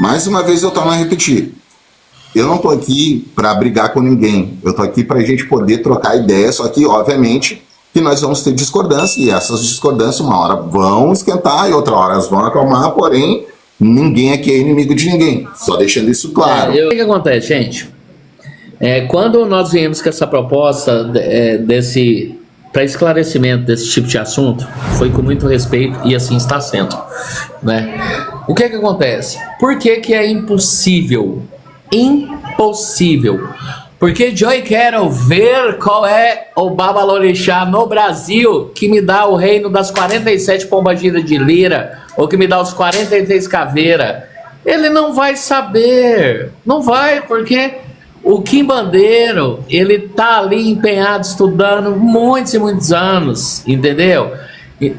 Mais uma vez eu torno a repetir. Eu não estou aqui para brigar com ninguém. Eu estou aqui para a gente poder trocar ideias, só que, obviamente, que nós vamos ter discordância, e essas discordâncias uma hora vão esquentar e outra hora elas vão acalmar, porém, ninguém aqui é inimigo de ninguém. Só deixando isso claro. O que acontece, gente? Quando nós viemos com essa proposta para esclarecimento desse tipo de assunto, foi com muito respeito e assim está sendo, né? O que acontece? Por que é impossível? Impossível. Porque eu quero ver qual é o Babalorixá no Brasil que me dá o reino das 47 pombagiras de lira, ou que me dá os 43 caveiras. Ele não vai saber. Não vai, porque o quimbandeiro, ele tá ali empenhado, estudando muitos e muitos anos, entendeu?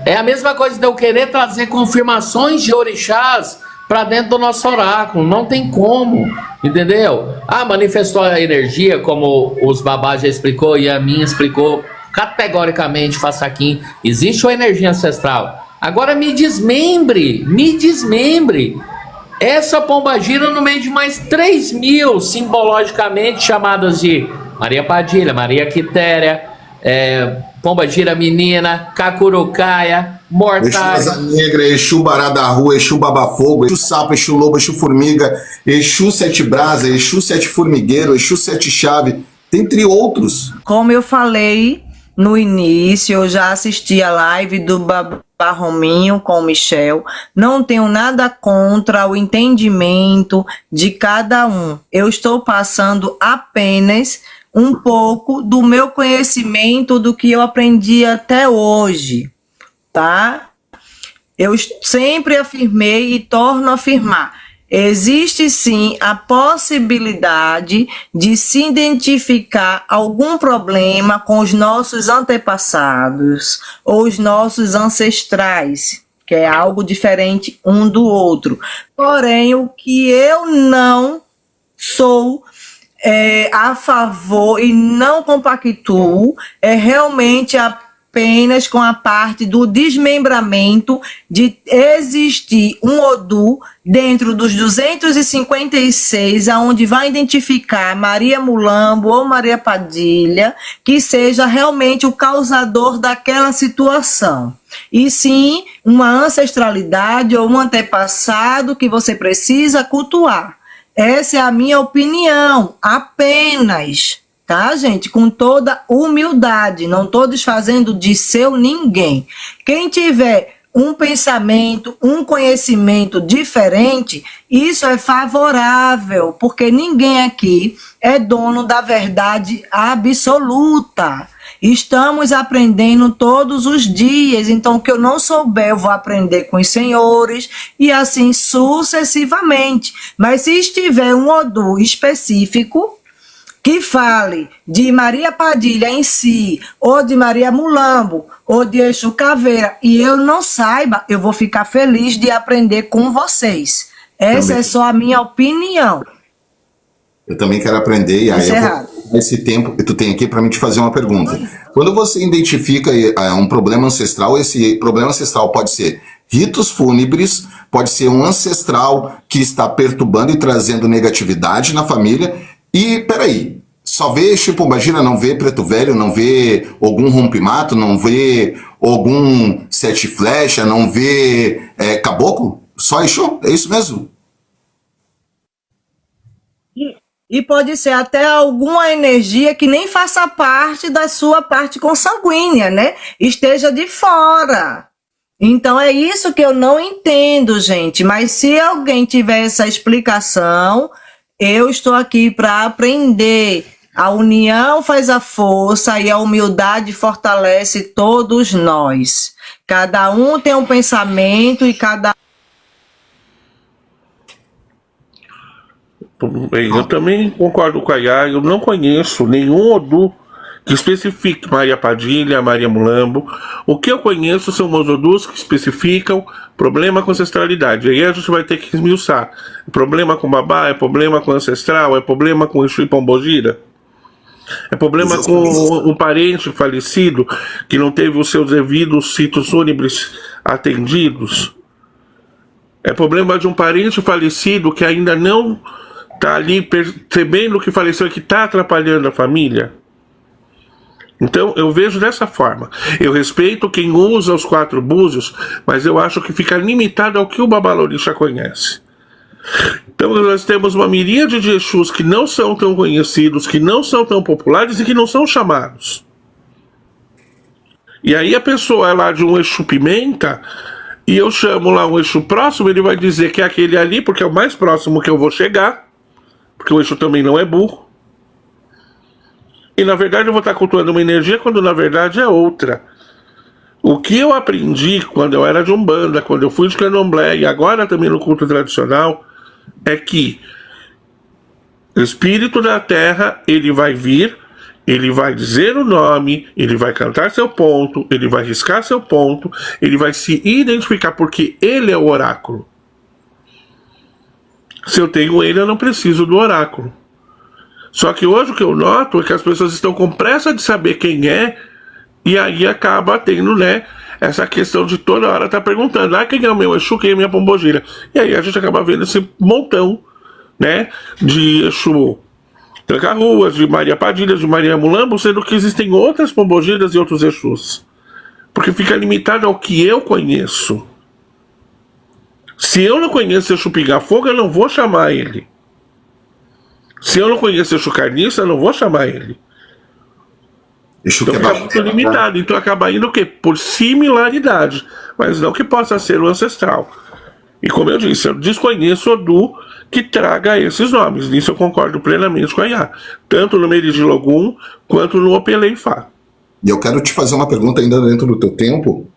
É a mesma coisa de eu querer trazer confirmações de orixás para dentro do nosso oráculo. Não tem como, entendeu? Manifestou a energia, como os babás já explicou e a minha explicou categoricamente, Façaquim. Existe uma energia ancestral. Agora me desmembre essa pombagira no meio de mais 3.000 simbologicamente chamadas de Maria Padilha, Maria Quitéria, pombagira menina, cacurucaia, mortalha, Exu Asa Negra, Exu Bará da Rua, Exu Babafogo, Exu Sapo, Exu Lobo, Exu Formiga, Exu Sete Brasa, Exu Sete Formigueiro, Exu Sete Chave, dentre outros. Como eu falei no início, eu já assisti a live do Babá Rominho com o Michel. Não tenho nada contra o entendimento de cada um. Eu estou passando apenas um pouco do meu conhecimento, do que eu aprendi até hoje, tá? Eu sempre afirmei e torno a afirmar: existe sim a possibilidade de se identificar algum problema com os nossos antepassados ou os nossos ancestrais, que é algo diferente um do outro. Porém, o que eu não sou a favor e não compactuo é realmente apenas com a parte do desmembramento, de existir um Odu dentro dos 256, aonde vai identificar Maria Mulambo ou Maria Padilha, que seja realmente o causador daquela situação. E sim, uma ancestralidade ou um antepassado que você precisa cultuar. Essa é a minha opinião, apenas, tá, gente? Com toda humildade, não estou desfazendo de seu ninguém. Quem tiver um pensamento, um conhecimento diferente, isso é favorável, porque ninguém aqui é dono da verdade absoluta. Estamos aprendendo todos os dias, então o que eu não souber eu vou aprender com os senhores e assim sucessivamente. Mas se estiver um Odu específico que fale de Maria Padilha em si, ou de Maria Mulambo, ou de Exu Caveira, e eu não saiba, eu vou ficar feliz de aprender com vocês. Essa é só a minha opinião. Eu também quero aprender, e aí esse tempo que tu tem aqui para mim te fazer uma pergunta. Quando você identifica um problema ancestral, esse problema ancestral pode ser ritos fúnebres, pode ser um ancestral que está perturbando e trazendo negatividade na família. E, peraí, só vê Exu Pombagira, não vê Preto Velho, não vê algum rompimato, não vê algum sete flecha, não vê caboclo? Só Exu? É isso mesmo? E pode ser até alguma energia que nem faça parte da sua parte consanguínea, né? Esteja de fora. Então é isso que eu não entendo, gente. Mas se alguém tiver essa explicação, eu estou aqui para aprender. A união faz a força e a humildade fortalece todos nós. Cada um tem um pensamento e cada Eu também concordo com a Yara, eu não conheço nenhum Odu que especifique Maria Padilha, Maria Mulambo. O que eu conheço são os Odus que especificam problema com ancestralidade. Aí a gente vai ter que esmiuçar. Problema com babá, é problema com ancestral, é problema com Exu e Pombogira? É problema com um parente falecido que não teve os seus devidos ritos fúnebres atendidos? É problema de um parente falecido que ainda não está ali percebendo que faleceu e que está atrapalhando a família? Então eu vejo dessa forma. Eu respeito quem usa os 4 búzios, mas eu acho que fica limitado ao que o Babalorixá conhece. Então nós temos uma miríade de Exus que não são tão conhecidos, que não são tão populares e que não são chamados. E aí a pessoa é lá de um Exu Pimenta, e eu chamo lá um Exu próximo, ele vai dizer que é aquele ali, porque é o mais próximo que eu vou chegar, porque o Exu também não é burro. E na verdade eu vou estar cultuando uma energia quando na verdade é outra. O que eu aprendi quando eu era de Umbanda, quando eu fui de Candomblé e agora também no culto tradicional, é que o espírito da terra, ele vai vir, ele vai dizer o nome, ele vai cantar seu ponto, ele vai riscar seu ponto, ele vai se identificar porque ele é o oráculo. Se eu tenho ele, eu não preciso do oráculo. Só que hoje o que eu noto é que as pessoas estão com pressa de saber quem é, e aí acaba tendo, né, essa questão de toda hora estar perguntando, quem é o meu Exu, quem é a minha pombogira? E aí a gente acaba vendo esse montão, né, de Exu Tranca-Ruas, de Maria Padilha, de Maria Mulambo, sendo que existem outras pombogiras e outros Exus. Porque fica limitado ao que eu conheço. Se eu não conheço Exu Pingar Fogo, eu não vou chamar ele. Se eu não conheço Exu Carniça, eu não vou chamar ele. Então fica muito limitado. Então acaba indo o quê? Por similaridade, mas não que possa ser o ancestral. E como eu disse, eu desconheço o Odu que traga esses nomes. Nisso eu concordo plenamente com a Iá. Tanto no Meridi Logum, quanto no Opeleifá. E eu quero te fazer uma pergunta ainda dentro do teu tempo.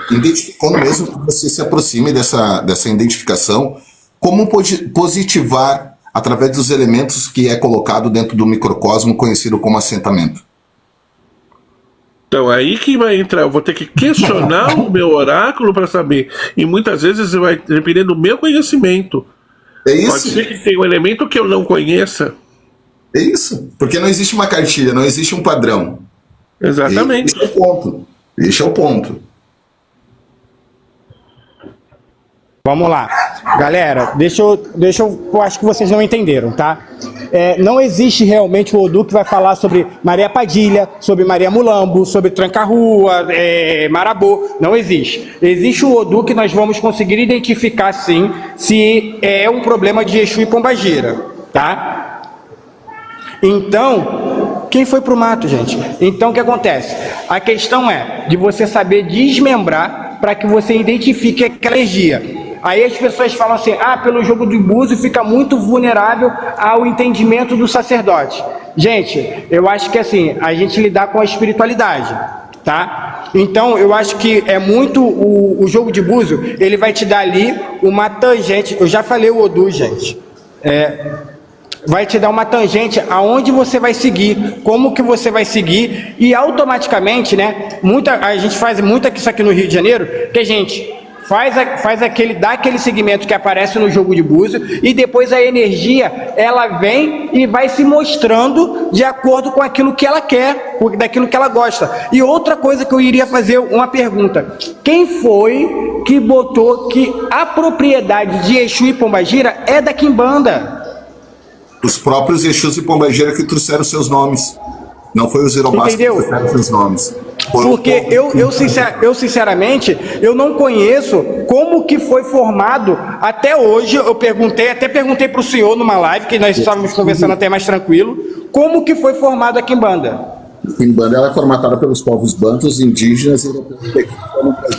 Identificando mesmo que você se aproxime dessa identificação, como positivar através dos elementos que é colocado dentro do microcosmo conhecido como assentamento? Então, aí que vai entrar, eu vou ter que questionar o meu oráculo para saber. E muitas vezes vai depender do meu conhecimento. É isso. Pode ser que tenha um elemento que eu não conheça. É isso. Porque não existe uma cartilha, não existe um padrão. Exatamente. Esse é o ponto. Esse é o ponto. Vamos lá. Galera, eu acho que vocês não entenderam, tá? Não existe realmente o Odu que vai falar sobre Maria Padilha, sobre Maria Mulambo, sobre Tranca-Rua, Marabô. Não existe. Existe o Odu que nós vamos conseguir identificar, sim, se é um problema de Exu e Pombagira, tá? Então, quem foi pro mato, gente? Então, o que acontece? A questão é de você saber desmembrar para que você identifique aquela energia. Aí as pessoas falam assim, pelo jogo do búzio fica muito vulnerável ao entendimento do sacerdote. Gente, eu acho que assim, a gente lidar com a espiritualidade, tá? Então, eu acho que é muito o jogo de búzio, ele vai te dar ali uma tangente, eu já falei o Odu, gente, vai te dar uma tangente aonde você vai seguir, como que você vai seguir, e automaticamente, né, a gente faz muito isso aqui no Rio de Janeiro, que a gente dá aquele segmento que aparece no jogo de búzio, e depois a energia, ela vem e vai se mostrando de acordo com aquilo que ela quer, daquilo que ela gosta. E outra coisa que eu iria fazer uma pergunta, quem foi que botou que a propriedade de Exu e Pombagira é da Quimbanda? Os próprios Exus e Pombagira que trouxeram seus nomes. Não foi os Irobás que trouxeram seus nomes. Porque eu sinceramente, eu não conheço como que foi formado até hoje. Eu até perguntei para o senhor numa live, que nós estávamos conversando até mais tranquilo, como que foi formado a Quimbanda. A Quimbanda ela é formatada pelos povos bantus, indígenas e europeus.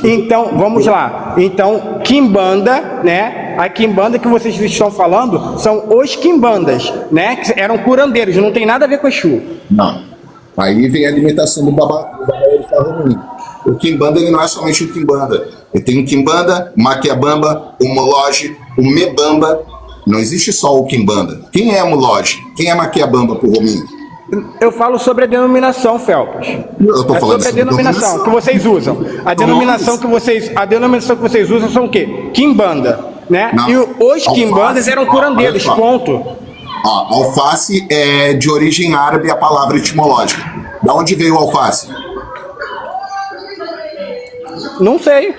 Então, vamos lá. Então, Quimbanda, né? A Quimbanda que vocês estão falando são os Quimbandas, né? Que eram curandeiros, não tem nada a ver com Exu. Não. Aí vem a limitação do Babalorixá Romim. O Quimbanda ele não é somente o Quimbanda. Ele tem o Quimbanda, o Maquiabamba, o Mologe, o Mebamba. Não existe só o Quimbanda. Quem é o Mologe? Quem é Maquiabamba pro Rominho? Eu falo sobre a denominação, Felps. Eu tô falando sobre a denominação que vocês usam. A denominação que vocês usam são o quê? Quimbanda, né? Não. E os Quimbandas eram curandeiros, ponto. Alface é de origem árabe a palavra etimológica. Da onde veio o alface? Não sei.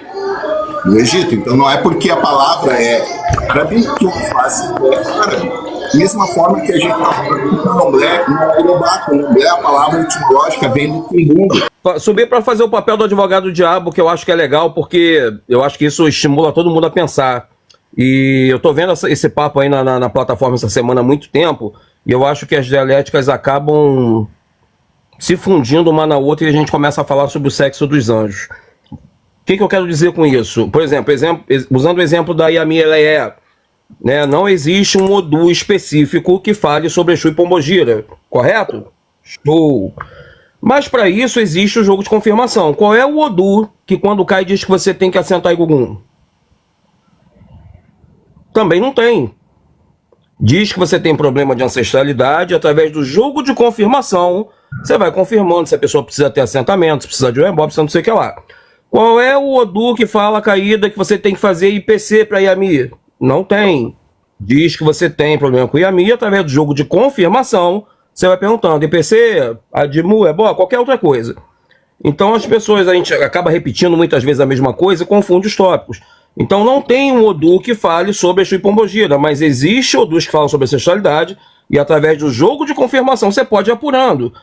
no Egito. Então não é porque a palavra é árabe que o alface é árabe. Mesma forma que a gente está falando do candomblé, não é Yorubá. Candomblé, a palavra etimológica vem do Kimbundu. Subir para fazer o papel do advogado do diabo, que eu acho que é legal, porque eu acho que isso estimula todo mundo a pensar. E eu tô vendo esse papo aí na plataforma essa semana há muito tempo, e eu acho que as dialéticas acabam se fundindo uma na outra e a gente começa a falar sobre o sexo dos anjos. O que eu quero dizer com isso? Por exemplo, usando o exemplo da Yami Eleé, né, não existe um Odu específico que fale sobre Exu e Pombogira, correto? Show! Mas para isso existe o jogo de confirmação. Qual é o Odu que quando cai diz que você tem que assentar Igugum? Também não tem. Diz que você tem problema de ancestralidade, através do jogo de confirmação, você vai confirmando se a pessoa precisa ter assentamento, se precisa de um embó, precisa não sei o que lá. Qual é o Odu que fala, Caída, que você tem que fazer IPC para Yami? Não tem. Diz que você tem problema com Yami, através do jogo de confirmação, você vai perguntando, IPC, Adimu, Ebó, qualquer outra coisa. Então as pessoas, a gente acaba repetindo muitas vezes a mesma coisa e confunde os tópicos. Então não tem um Odu que fale sobre Exu e Pombogira, mas existe Odus que falam sobre ancestralidade e através do jogo de confirmação você pode ir apurando.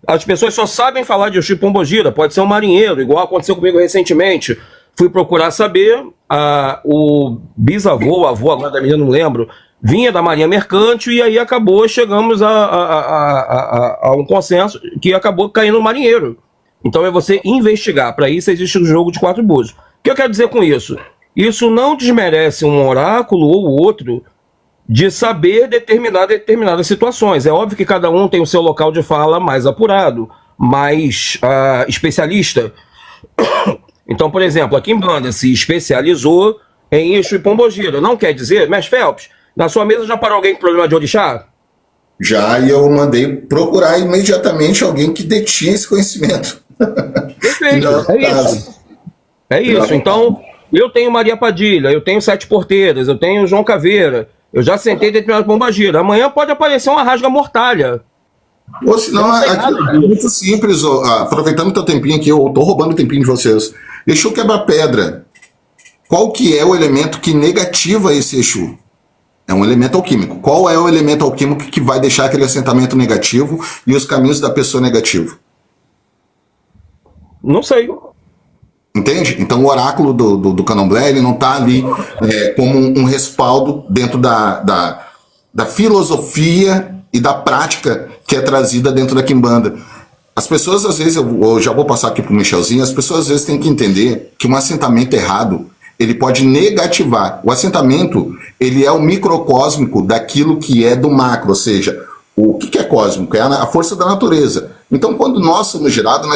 As pessoas só sabem falar de Exu e Pombogira, pode ser um marinheiro, igual aconteceu comigo recentemente. Fui procurar saber, o bisavô, o avô, agora da menina não lembro, vinha da Marinha Mercante e aí chegamos a um consenso que acabou caindo no marinheiro. Então é você investigar, para isso existe o jogo de 4 búzios. O que eu quero dizer com isso? Isso não desmerece um oráculo ou outro de saber determinadas situações. É óbvio que cada um tem o seu local de fala mais apurado, mais especialista. Então, por exemplo, a Quimbanda se especializou em Exu e Pombogira. Não quer dizer, Mestre Phelps, na sua mesa já parou alguém com problema de orixá? Já, e eu mandei procurar imediatamente alguém que detinha esse conhecimento. Perfeito, é isso. É isso, então eu tenho Maria Padilha, eu tenho Sete Porteiras, eu tenho João Caveira, eu já sentei determinado Pombagira. Amanhã pode aparecer uma rasga-mortalha. Ou senão, é muito simples, aproveitando o teu tempinho aqui, eu tô roubando o tempinho de vocês. Exu quebra-pedra. Qual que é o elemento que negativa esse Exu? É um elemento alquímico. Qual é o elemento alquímico que vai deixar aquele assentamento negativo e os caminhos da pessoa negativo? Não sei. Entende? Então o oráculo do candomblé, ele não está ali como um respaldo dentro da filosofia e da prática que é trazida dentro da Quimbanda. As pessoas, às vezes, eu já vou passar aqui para o Michelzinho, as pessoas às vezes têm que entender que um assentamento errado, ele pode negativar. O assentamento, ele é o microcósmico daquilo que é do macro, ou seja, o que é cósmico? É a força da natureza. Então, quando nós somos gerados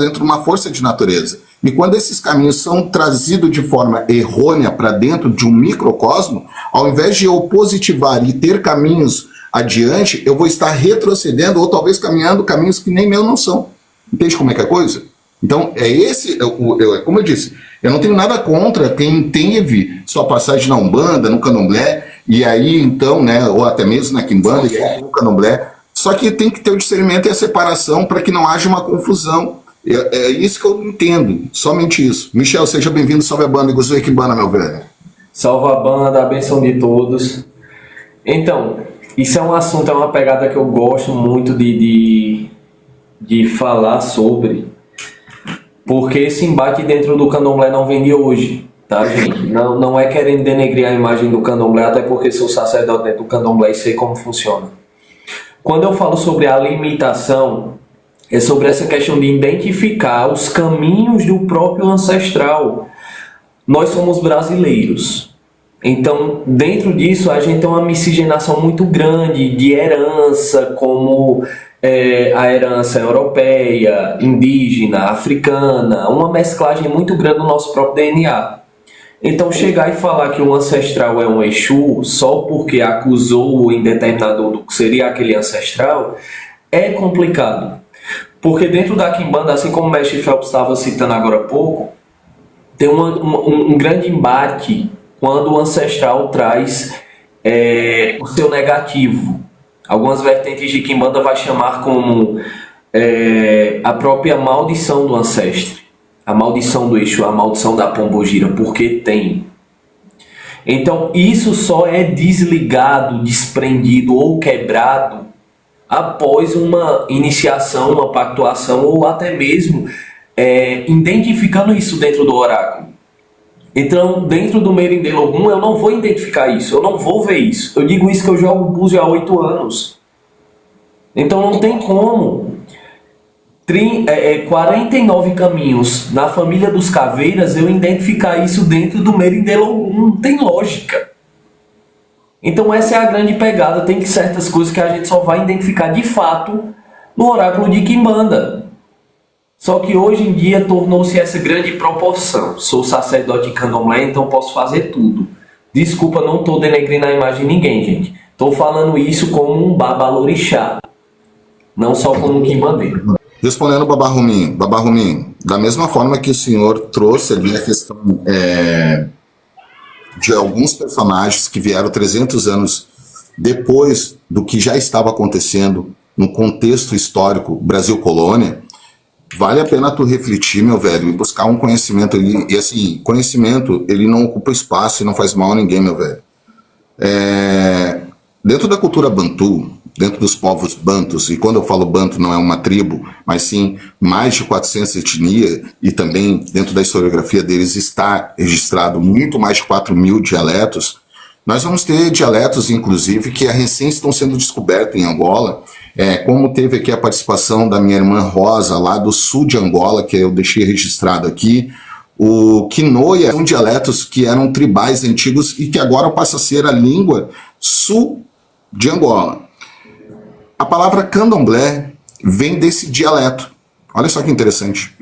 dentro de uma força de natureza. E quando esses caminhos são trazidos de forma errônea para dentro de um microcosmo, ao invés de eu positivar e ter caminhos adiante, eu vou estar retrocedendo ou talvez caminhando caminhos que nem meu não são. Entende como é que é a coisa? Então, como eu disse, eu não tenho nada contra quem teve sua passagem na Umbanda, no Candomblé, e aí então, né, ou até mesmo na Quimbanda, e aí no Candomblé, só que tem que ter o discernimento e a separação para que não haja uma confusão. É isso que eu entendo, somente isso. Michel, seja bem-vindo, salve a banda, Gozue Quimbanda, meu velho. Salve a banda, a bênção de todos. Então, isso é um assunto, é uma pegada que eu gosto muito de falar sobre, porque esse embate dentro do candomblé não vem de hoje, tá, gente? Não é querendo denegrir a imagem do candomblé, até porque sou sacerdote dentro do candomblé e sei como funciona. Quando eu falo sobre a limitação, é sobre essa questão de identificar os caminhos do próprio ancestral. Nós somos brasileiros. Então, dentro disso, a gente tem uma miscigenação muito grande de herança, como a herança europeia, indígena, africana, uma mesclagem muito grande do nosso próprio DNA. Então, chegar e falar que um ancestral é um Exu só porque acusou em determinado do que seria aquele ancestral é complicado. Porque dentro da Quimbanda, assim como o mestre Phelps estava citando agora há pouco, tem um grande embate quando o ancestral traz o seu negativo. Algumas vertentes de Quimbanda vai chamar como a própria maldição do ancestre. a maldição do Exu, a maldição da pombogira, porque tem. Então isso só é desligado, desprendido ou quebrado após uma iniciação, uma pactuação ou até mesmo identificando isso dentro do oráculo. Então, dentro do Merindelo Ogum, eu não vou identificar isso, eu não vou ver isso. Eu digo isso que eu jogo búzio há 8 anos. Então não tem como. 49 caminhos na família dos caveiras, eu identificar isso dentro do Merindelo Ogum. Não tem lógica. Então essa é a grande pegada. Tem que certas coisas que a gente só vai identificar de fato no oráculo de Quimbanda. Só que hoje em dia tornou-se essa grande proporção. Sou sacerdote de candomblé, então posso fazer tudo. Desculpa, não estou denegrindo a imagem de ninguém, gente. Estou falando isso como um babalorixá, não só como um quimbandeiro. Respondendo Babá Rominho, da mesma forma que o senhor trouxe ali a questão de alguns personagens que vieram 300 anos depois do que já estava acontecendo no contexto histórico Brasil-Colônia, vale a pena tu refletir, meu velho, e buscar um conhecimento ali. E assim, conhecimento, ele não ocupa espaço e não faz mal a ninguém, meu velho. Dentro da cultura bantu, dentro dos povos bantus, e quando eu falo bantu não é uma tribo, mas sim mais de 400 etnias, e também dentro da historiografia deles está registrado muito mais de 4.000 dialetos, nós vamos ter dialetos, inclusive, que recém estão sendo descobertos em Angola, como teve aqui a participação da minha irmã Rosa, lá do sul de Angola, que eu deixei registrado aqui. O Quinoia são dialetos que eram tribais antigos e que agora passa a ser a língua sul de Angola. A palavra candomblé vem desse dialeto. Olha só que interessante.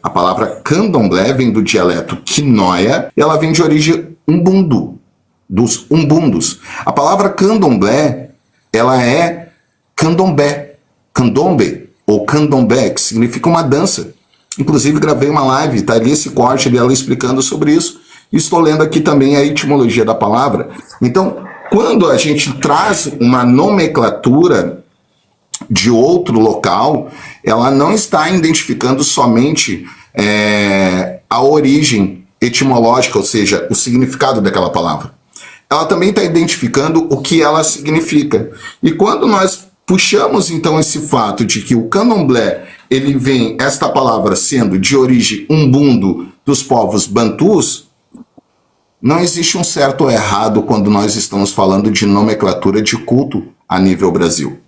A palavra candomblé vem do dialeto quinoia e ela vem de origem umbundu, dos umbundos. A palavra candomblé, ela é candombé, candombe ou candombé, que significa uma dança. Inclusive gravei uma live, tá ali esse corte dela explicando sobre isso. E estou lendo aqui também a etimologia da palavra. Então, quando a gente traz uma nomenclatura de outro local, ela não está identificando somente a origem etimológica, ou seja, o significado daquela palavra. Ela também está identificando o que ela significa. E quando nós puxamos então esse fato de que o candomblé, ele vem, esta palavra sendo de origem umbundo dos povos bantus, não existe um certo ou errado quando nós estamos falando de nomenclatura de culto a nível Brasil.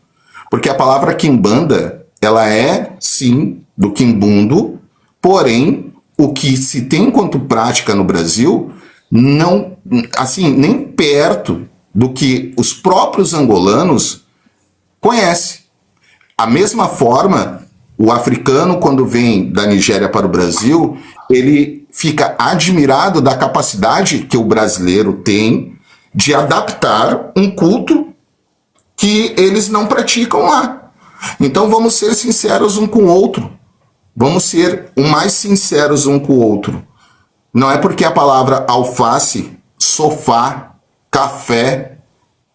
Porque a palavra quimbanda, ela é, sim, do quimbundo, porém, o que se tem enquanto prática no Brasil, não, assim, nem perto do que os próprios angolanos conhecem. A mesma forma, o africano, quando vem da Nigéria para o Brasil, ele fica admirado da capacidade que o brasileiro tem de adaptar um culto que eles não praticam lá. Então vamos ser sinceros um com o outro. Vamos ser o mais sinceros um com o outro. Não é porque a palavra alface, sofá, café,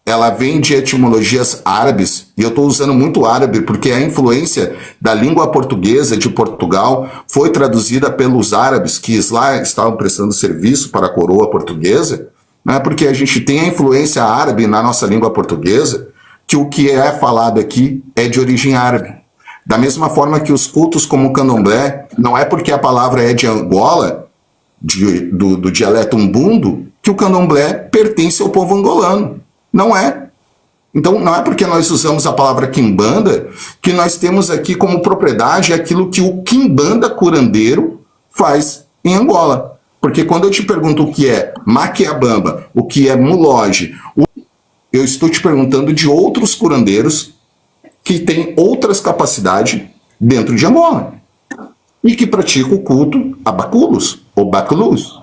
ela vem de etimologias árabes, e eu estou usando muito árabe porque a influência da língua portuguesa de Portugal foi traduzida pelos árabes que lá estavam prestando serviço para a coroa portuguesa, né? Porque a gente tem a influência árabe na nossa língua portuguesa, que o que é falado aqui é de origem árabe. Da mesma forma que os cultos como o candomblé, não é porque a palavra é de Angola, do dialeto umbundo, que o candomblé pertence ao povo angolano. Não é. Então, não é porque nós usamos a palavra quimbanda que nós temos aqui como propriedade aquilo que o quimbanda curandeiro faz em Angola. Porque quando eu te pergunto o que é maquiabamba, o que é muloge, eu estou te perguntando de outros curandeiros que têm outras capacidades dentro de Angola e que praticam o culto a baculos ou baculus.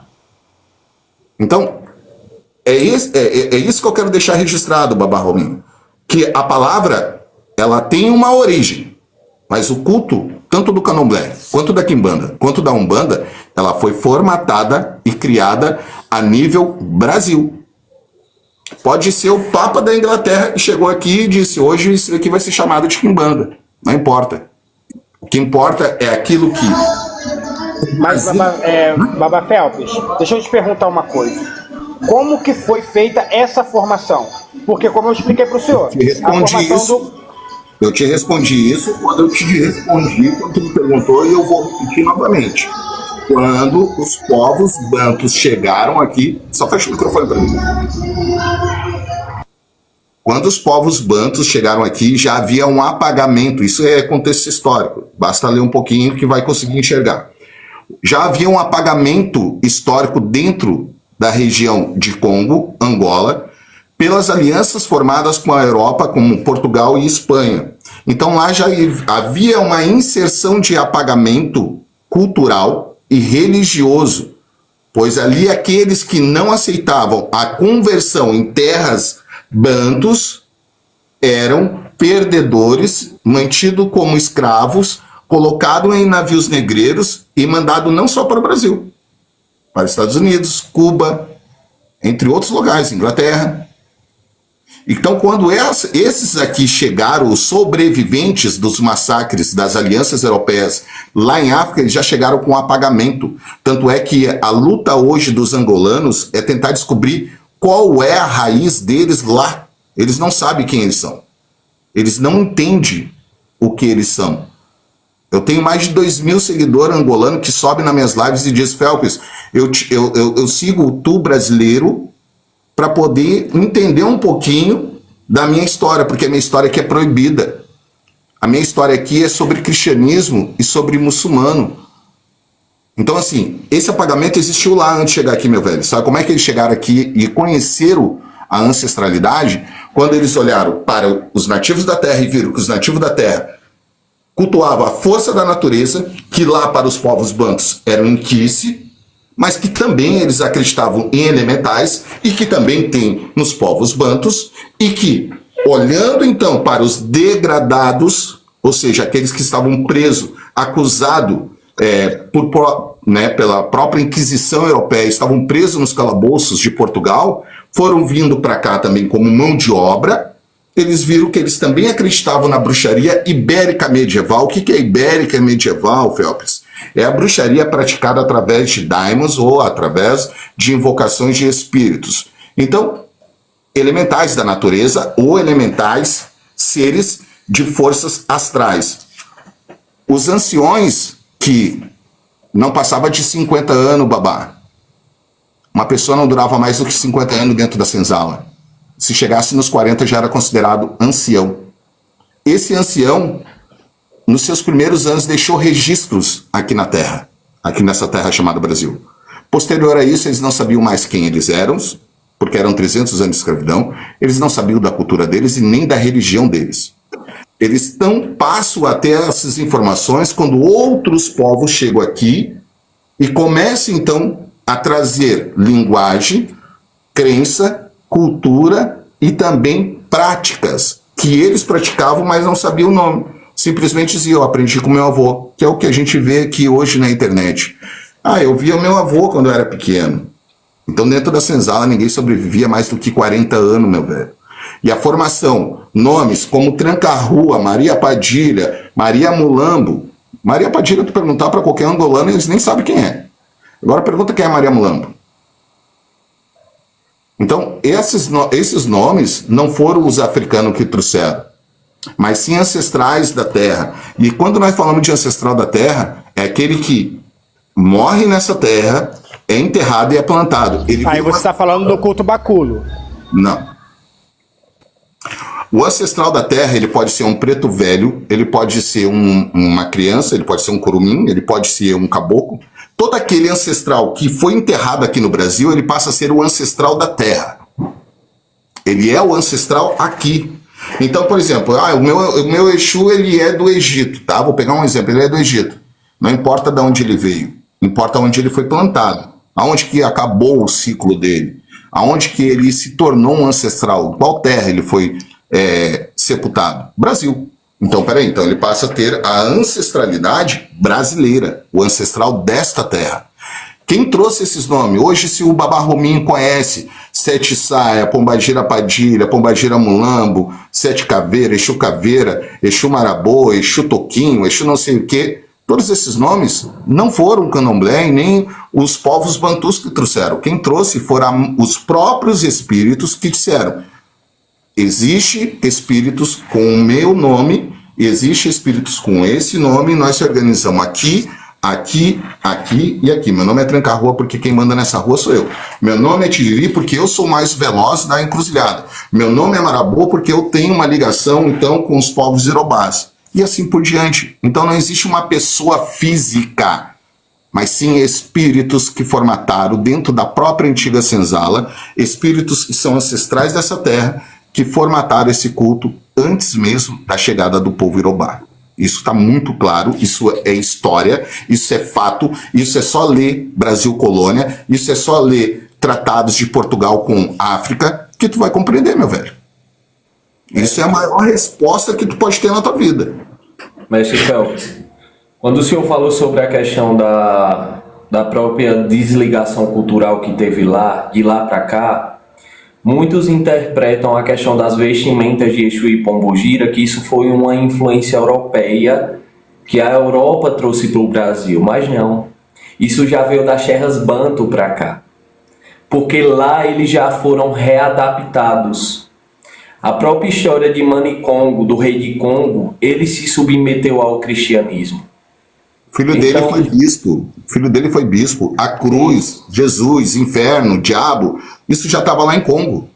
Então, é isso que eu quero deixar registrado, Babá Rominho, que a palavra, ela tem uma origem, mas o culto, tanto do candomblé, quanto da quimbanda, quanto da umbanda, ela foi formatada e criada a nível Brasil. Pode ser o Papa da Inglaterra que chegou aqui e disse, hoje isso aqui vai ser chamado de quimbanda. Não importa. O que importa é aquilo que Mas, Baba Felps, deixa eu te perguntar uma coisa. Como que foi feita essa formação? Porque, como eu expliquei para o senhor, eu te respondi isso quando eu te respondi, quando tu me perguntou, e eu vou repetir novamente. Quando os povos bantus chegaram aqui... Só fecha o microfone para mim. Quando os povos bantus chegaram aqui, já havia um apagamento. Isso é contexto histórico. Basta ler um pouquinho que vai conseguir enxergar. Já havia um apagamento histórico dentro da região de Congo, Angola, pelas alianças formadas com a Europa, como Portugal e Espanha. Então lá já havia uma inserção de apagamento cultural e religioso, pois ali aqueles que não aceitavam a conversão em terras bantus eram perdedores, mantidos como escravos, colocados em navios negreiros e mandados não só para o Brasil, para os Estados Unidos, Cuba, entre outros lugares, Inglaterra. Então, quando esses aqui chegaram, os sobreviventes dos massacres das alianças europeias lá em África, eles já chegaram com apagamento. Tanto é que a luta hoje dos angolanos é tentar descobrir qual é a raiz deles lá. Eles não sabem quem eles são. Eles não entendem o que eles são. Eu tenho mais de 2.000 seguidores angolanos que sobem nas minhas lives e diz: Felps, eu sigo tu brasileiro para poder entender um pouquinho da minha história, porque a minha história aqui é proibida. A minha história aqui é sobre cristianismo e sobre muçulmano. Então, assim, esse apagamento existiu lá antes de chegar aqui, meu velho. Sabe como é que eles chegaram aqui e conheceram a ancestralidade? Quando eles olharam para os nativos da terra e viram que os nativos da terra cultuavam a força da natureza, que lá para os povos bantus era um inquice, mas que também eles acreditavam em elementais e que também tem nos povos bantus, e que, olhando então para os degradados, ou seja, aqueles que estavam presos, acusados pela própria Inquisição Europeia, estavam presos nos calabouços de Portugal, foram vindo para cá também como mão de obra. Eles viram que eles também acreditavam na bruxaria ibérica medieval. O que é ibérica medieval, Felps? É a bruxaria praticada através de daimons ou através de invocações de espíritos. Então, elementais da natureza ou elementais seres de forças astrais. Os anciões que não passava de 50 anos, babá. Uma pessoa não durava mais do que 50 anos dentro da senzala. Se chegasse nos 40 já era considerado ancião. Esse ancião, nos seus primeiros anos, deixou registros aqui na Terra, aqui nessa terra chamada Brasil. Posterior a isso, eles não sabiam mais quem eles eram, porque eram 300 anos de escravidão, eles não sabiam da cultura deles e nem da religião deles. Eles passam a ter essas informações quando outros povos chegam aqui e começam, então, a trazer linguagem, crença, cultura e também práticas que eles praticavam, mas não sabiam o nome. Simplesmente dizia: eu aprendi com meu avô, que é o que a gente vê aqui hoje na internet. Eu via meu avô quando eu era pequeno. Então, dentro da senzala, ninguém sobrevivia mais do que 40 anos, meu velho. E a formação, nomes como Tranca-Rua, Maria Padilha, Maria Mulambo. Maria Padilha, tu perguntar para qualquer angolano, eles nem sabem quem é. Agora pergunta quem é Maria Mulambo. Então, esses nomes não foram os africanos que trouxeram, mas sim ancestrais da terra. E quando nós falamos de ancestral da terra, é aquele que morre nessa terra, é enterrado e é plantado. Aí você está falando do culto baculo. Não. O ancestral da terra, ele pode ser um preto velho, ele pode ser uma criança, ele pode ser um curumim, ele pode ser um caboclo. Todo aquele ancestral que foi enterrado aqui no Brasil, ele passa a ser o ancestral da terra. Ele é o ancestral aqui. Então, por exemplo, o meu Exu, ele é do Egito, tá? Vou pegar um exemplo, ele é do Egito. Não importa de onde ele veio, importa onde ele foi plantado, aonde que acabou o ciclo dele, aonde que ele se tornou um ancestral, qual terra ele foi sepultado? Brasil. Então, peraí, então ele passa a ter a ancestralidade brasileira, o ancestral desta terra. Quem trouxe esses nomes? Hoje, se o Babá Rominho conhece Sete Saia, Pombagira Padilha, Pombagira Mulambo, Sete Caveira, Exu Caveira, Exu Marabô, Exu Toquinho, Exu não sei o quê, Todos esses nomes não foram o candomblé e nem os povos bantus que trouxeram. Quem trouxe foram os próprios espíritos que disseram: existe espíritos com o meu nome, existe espíritos com esse nome, nós se organizamos aqui, aqui, aqui e aqui. Meu nome é Tranca-Rua porque quem manda nessa rua sou eu. Meu nome é Tiriri porque eu sou mais veloz da encruzilhada. Meu nome é Marabô porque eu tenho uma ligação, então, com os povos iorubás. E assim por diante. Então não existe uma pessoa física, mas sim espíritos que formataram dentro da própria antiga senzala, espíritos que são ancestrais dessa terra, que formataram esse culto antes mesmo da chegada do povo iorubá. Isso está muito claro, isso é história, isso é fato, isso é só ler Brasil Colônia, isso é só ler tratados de Portugal com África, que tu vai compreender, meu velho. Isso é a maior resposta que tu pode ter na tua vida. Mestre Phelps, quando o senhor falou sobre a questão da própria desligação cultural que teve lá, de lá para cá, muitos interpretam a questão das vestimentas de Exu e Pombogira, que isso foi uma influência europeia que a Europa trouxe para o Brasil, mas não. Isso já veio das terras Banto para cá, porque lá eles já foram readaptados. A própria história de Manicongo, do rei de Congo, ele se submeteu ao cristianismo. O filho dele foi bispo. O filho dele foi bispo. A cruz, Jesus, inferno, diabo, isso já estava lá em Congo.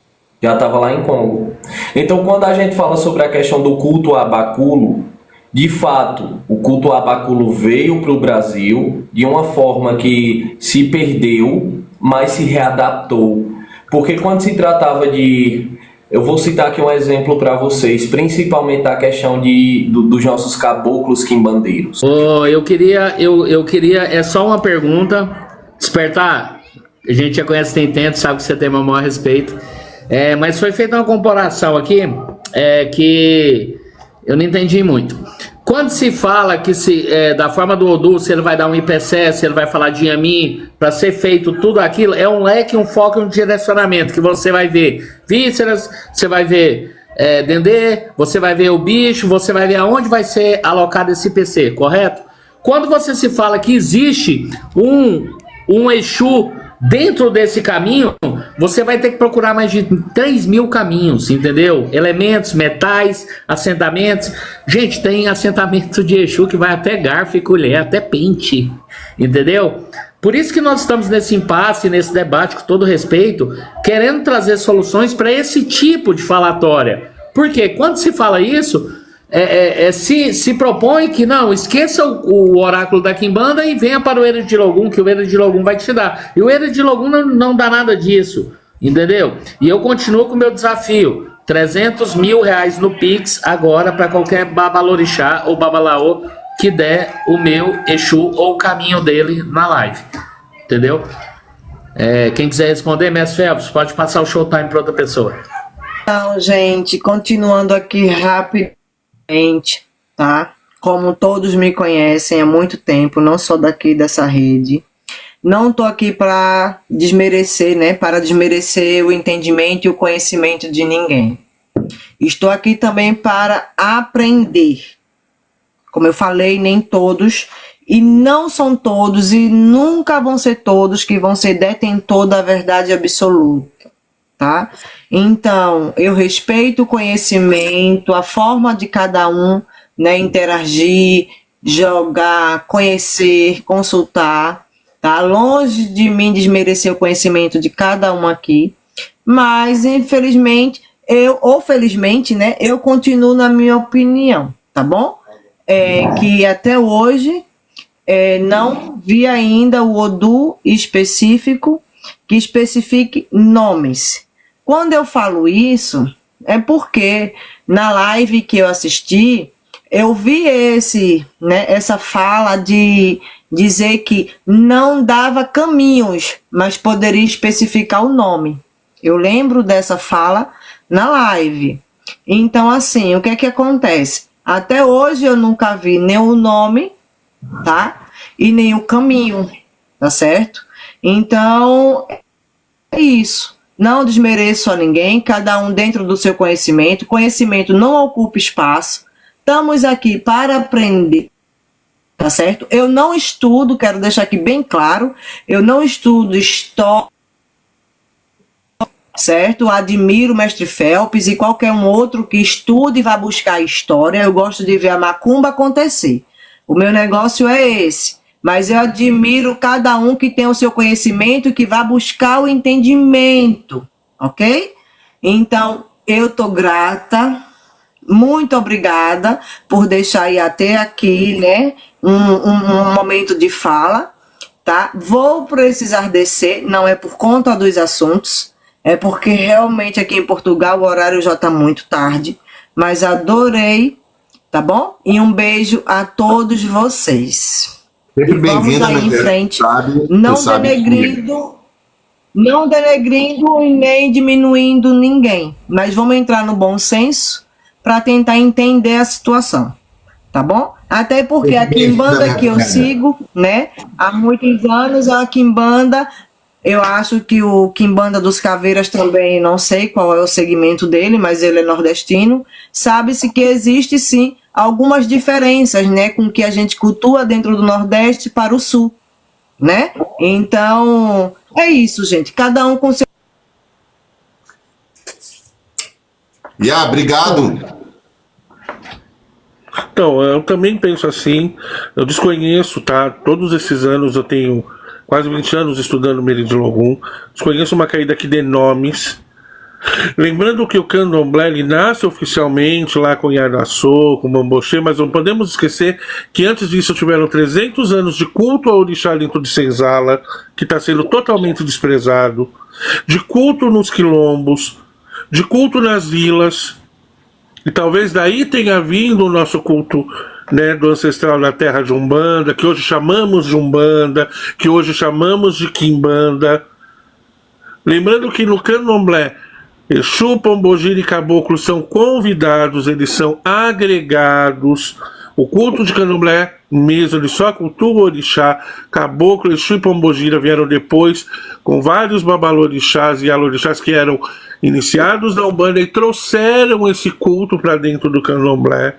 Já estava lá em Congo. Então, quando a gente fala sobre a questão do culto a Abaculo, de fato, o culto a Abaculo veio para o Brasil de uma forma que se perdeu, mas se readaptou. Porque quando se tratava de... Eu vou citar aqui um exemplo para vocês, principalmente a questão dos nossos caboclos quimbandeiros. Eu queria, é só uma pergunta, Despertar, a gente já conhece tem tempo, sabe que você tem meu maior respeito, mas foi feita uma comparação aqui, que eu não entendi muito. Quando se fala que da forma do Odu, se ele vai dar um IPC, se ele vai falar de Yami, para ser feito tudo aquilo, é um leque, um foco e um direcionamento, que você vai ver vísceras, você vai ver Dendê, você vai ver o bicho, você vai ver aonde vai ser alocado esse IPC, correto? Quando você se fala que existe um Exu dentro desse caminho, você vai ter que procurar mais de 3.000 caminhos, entendeu? Elementos, metais, assentamentos. Gente, tem assentamento de Exu que vai até garfo e colher, até pente, entendeu? Por isso que nós estamos nesse impasse, nesse debate, com todo respeito, querendo trazer soluções para esse tipo de falatória. Porque quando se fala isso, se propõe que não, esqueça o oráculo da Quimbanda e venha para o Era de Logum, que o Era de Logum vai te dar. E o Era de Logum não dá nada disso, entendeu? E eu continuo com o meu desafio, 300 mil reais no Pix agora para qualquer babalorixá ou babalaô que der o meu Exu ou o caminho dele na live, entendeu? Quem quiser responder, Mestre Phelps, pode passar o showtime para outra pessoa. Então, gente, continuando aqui rápido, tá? Como todos me conhecem há muito tempo, não só daqui dessa rede, não tô aqui para desmerecer, né? Para desmerecer o entendimento e o conhecimento de ninguém. Estou aqui também para aprender. Como eu falei, nem todos, e não são todos, e nunca vão ser todos que vão ser detentor da verdade absoluta, tá? Então, eu respeito o conhecimento, a forma de cada um, né, interagir, jogar, conhecer, consultar, tá? Longe de mim desmerecer o conhecimento de cada um aqui, mas infelizmente, ou felizmente, né, eu continuo na minha opinião, tá bom? Que até hoje não vi ainda o Odu específico que especifique nomes. Quando eu falo isso, é porque na live que eu assisti, eu vi essa fala de dizer que não dava caminhos, mas poderia especificar o nome. Eu lembro dessa fala na live. Então, assim, o que é que acontece? Até hoje eu nunca vi nem o nome, tá? E nem o caminho, tá certo? Então, é isso. Não desmereço a ninguém, cada um dentro do seu conhecimento. Conhecimento não ocupa espaço. Estamos aqui para aprender, tá certo? Eu não estudo, quero deixar aqui bem claro, eu não estudo história, certo? Admiro o mestre Phelps e qualquer um outro que estude e vá buscar história. Eu gosto de ver a macumba acontecer. O meu negócio é esse. Mas eu admiro cada um que tem o seu conhecimento e que vá buscar o entendimento, ok? Então, eu tô grata, muito obrigada por deixar ir até aqui, né? Um momento de fala, tá? Vou precisar descer, não é por conta dos assuntos, é porque realmente aqui em Portugal o horário já tá muito tarde, mas adorei, tá bom? E um beijo a todos vocês. Sempre E vamos bem-vinda, aí em Miguel. frente, Sabe, não tu sabe que- denegrindo e nem diminuindo ninguém, mas vamos entrar no bom senso para tentar entender a situação, tá bom? Até porque a Quimbanda que eu sigo, né, há muitos anos, a Quimbanda, eu acho que o Quimbanda dos Caveiras também, não sei qual é o segmento dele, mas ele é nordestino, sabe-se que existe sim algumas diferenças, né, com o que a gente cultua dentro do Nordeste para o Sul, né? Então, é isso, gente, cada um com seu... Obrigado. Então, eu também penso assim, eu desconheço, tá? Todos esses anos, eu tenho quase 20 anos estudando Meridilogum, desconheço uma caída que dê nomes. Lembrando que o candomblé ele nasce oficialmente lá com Yaraçô, com Bamboxê, mas não podemos esquecer que antes disso tiveram 300 anos de culto ao orixá dentro de Senzala, que está sendo totalmente desprezado, de culto nos quilombos, de culto nas vilas, e talvez daí tenha vindo o nosso culto, né, do ancestral da terra de Umbanda, que hoje chamamos de Umbanda, que hoje chamamos de Quimbanda. Lembrando que no candomblé, Exu, Pombogira e Caboclo são convidados, eles são agregados. O culto de candomblé mesmo, ele só cultua o orixá. Caboclo, Exu e Pombogira vieram depois, com vários babalorixás e alorixás que eram iniciados na Umbanda e trouxeram esse culto para dentro do candomblé.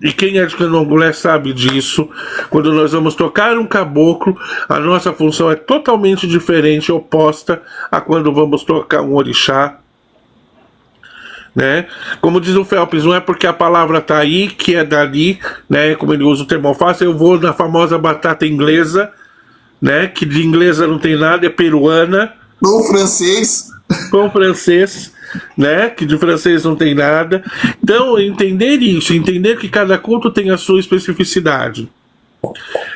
E quem é de candomblé sabe disso. Quando nós vamos tocar um caboclo, a nossa função é totalmente diferente, oposta a quando vamos tocar um orixá, né? Como diz o Phelps, não é porque a palavra tá aí que é dali, né? Como ele usa o termo alface, eu vou na famosa batata inglesa, né? Que de inglesa não tem nada, é peruana. Com francês. Com francês, né? Que de francês não tem nada. Então, entender isso, entender que cada culto tem a sua especificidade.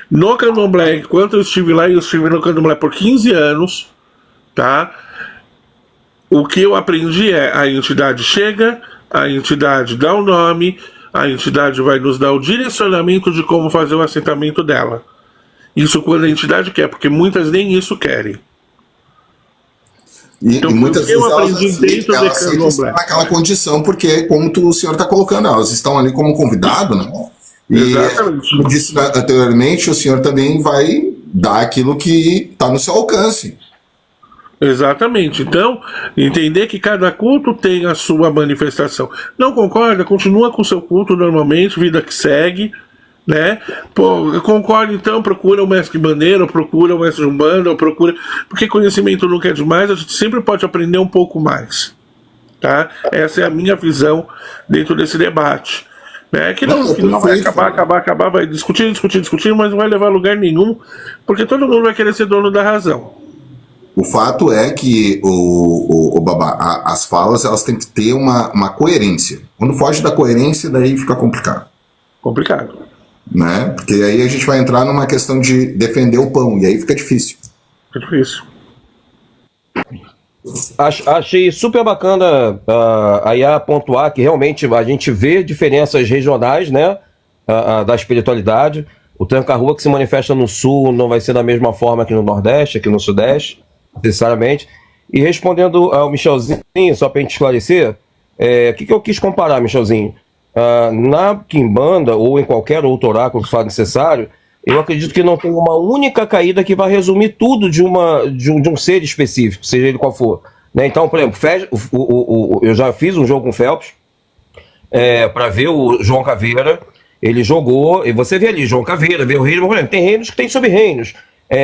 No candomblé, enquanto eu estive lá, eu estive no candomblé por 15 anos, tá? O que eu aprendi é, a entidade chega, a entidade dá o nome, a entidade vai nos dar o direcionamento de como fazer o assentamento dela. Isso quando a entidade quer, porque muitas nem isso querem. Então, E muitas vezes elas aceitam naquela condição, porque, como o senhor está colocando, elas estão ali como convidado, né? E, exatamente. como disse anteriormente, o senhor também vai dar aquilo que está no seu alcance. Exatamente. Então, entender que cada culto tem a sua manifestação. Não concorda? Continua com o seu culto normalmente, vida que segue, né? Pô, concorda, então, procura o mestre bandeira, procura o mestre umbanda, procura... Porque conhecimento nunca é demais, a gente sempre pode aprender um pouco mais, tá? Essa é a minha visão dentro desse debate, né? Que no final vai acabar, vai discutir, mas não vai levar a lugar nenhum, porque todo mundo vai querer ser dono da razão. O fato é que o Babá, as falas elas têm que ter uma coerência. Quando foge da coerência, daí fica complicado. Complicado. Né? Porque aí a gente vai entrar numa questão de defender o pão, e aí fica difícil. Fica difícil. Achei super bacana a Iá pontuar que realmente a gente vê diferenças regionais, né, da espiritualidade. O tranca-rua que se manifesta no sul não vai ser da mesma forma que no nordeste, aqui no sudeste, necessariamente. E respondendo ao Michelzinho, só para a gente esclarecer, o que eu quis comparar, Michelzinho? Na Quimbanda ou em qualquer outro oráculo que for necessário, eu acredito que não tem uma única caída que vai resumir tudo de um ser específico, seja ele qual for, né? Então, por exemplo, eu já fiz um jogo com o Phelps para ver o João Caveira, Ele jogou, e você vê ali, João Caveira, vê o reino, tem reinos que tem sub-reinos.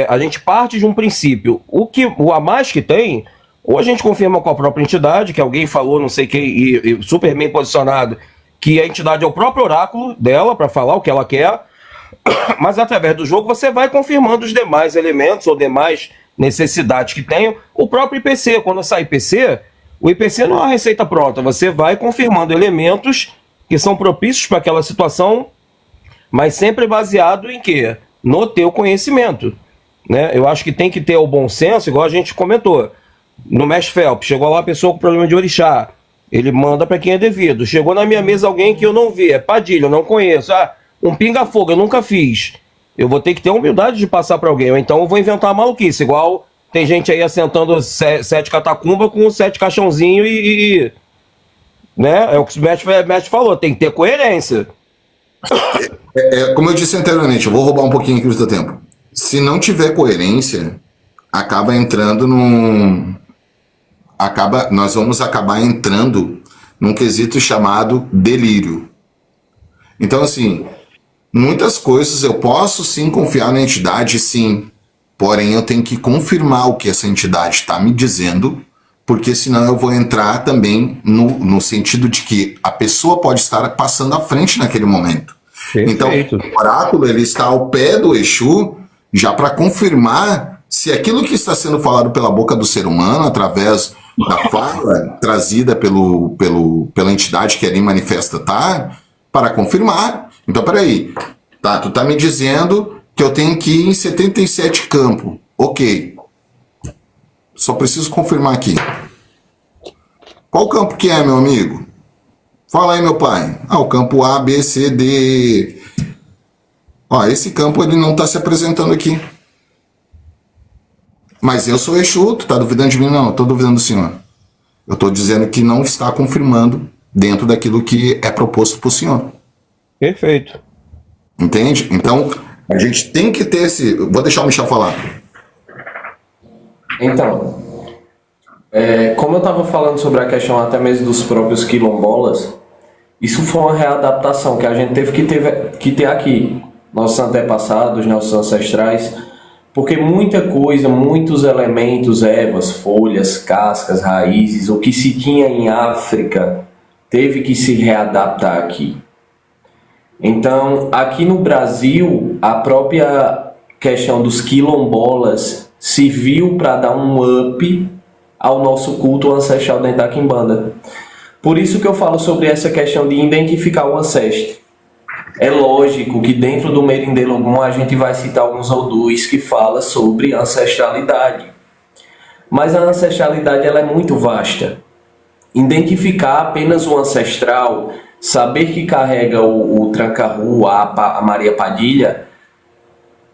A gente parte de um princípio. O a mais que tem, ou a gente confirma com a própria entidade, que alguém falou, não sei quem, e super bem posicionado, que a entidade é o próprio oráculo dela para falar o que ela quer, mas através do jogo você vai confirmando os demais elementos ou demais necessidades que tenham. O próprio IPC, quando sai IPC, o IPC não é uma receita pronta, você vai confirmando elementos que são propícios para aquela situação, mas sempre baseado em quê? No teu conhecimento, né? Eu acho que tem que ter o bom senso, igual a gente comentou. No Mestre Phelps, chegou lá uma pessoa com problema de orixá, ele manda para quem é devido. Chegou na minha mesa alguém que eu não vi, é Padilha, eu não conheço. Um pinga-fogo, eu nunca fiz. Eu vou ter que ter a humildade de passar para alguém, ou então eu vou inventar uma maluquice, igual tem gente aí assentando 7 catacumba com 7 caixãozinho né? É o que o mestre falou, tem que ter coerência. Como eu disse anteriormente, eu vou roubar um pouquinho aqui do teu tempo. Se não tiver coerência, nós vamos acabar entrando num quesito chamado delírio. Então, assim, muitas coisas eu posso sim confiar na entidade, sim. Porém, eu tenho que confirmar o que essa entidade está me dizendo, porque senão eu vou entrar também no sentido de que a pessoa pode estar passando à frente naquele momento. Perfeito. Então, o oráculo ele está ao pé do Exu, já para confirmar se aquilo que está sendo falado pela boca do ser humano, através da fala trazida pela entidade que ali manifesta, tá? Para confirmar. Então, peraí, tá, tu tá me dizendo que eu tenho que ir em 77 campos. Ok. Só preciso confirmar aqui. Qual campo que é, meu amigo? Fala aí, meu pai. O campo A, B, C, D. Esse campo ele não está se apresentando aqui. Mas eu sou Exu, tu tá duvidando de mim? Não, eu tô duvidando do senhor. Eu tô dizendo que não está confirmando dentro daquilo que é proposto pro senhor. Perfeito. Entende? Então, a gente tem que ter esse... Vou deixar o Michel falar. Então, como eu estava falando sobre a questão até mesmo dos próprios quilombolas, isso foi uma readaptação que a gente teve que ter aqui, nossos antepassados, nossos ancestrais, porque muita coisa, muitos elementos, ervas, folhas, cascas, raízes, o que se tinha em África, teve que se readaptar aqui. Então, aqui no Brasil, a própria questão dos quilombolas serviu para dar um up ao nosso culto ancestral dentro da Quimbanda. Por isso que eu falo sobre essa questão de identificar o ancestro. É lógico que dentro do Merindê-Logum a gente vai citar alguns odus que falam sobre ancestralidade. Mas a ancestralidade ela é muito vasta. Identificar apenas o ancestral, saber que carrega o Tranca-Rua, a Maria Padilha,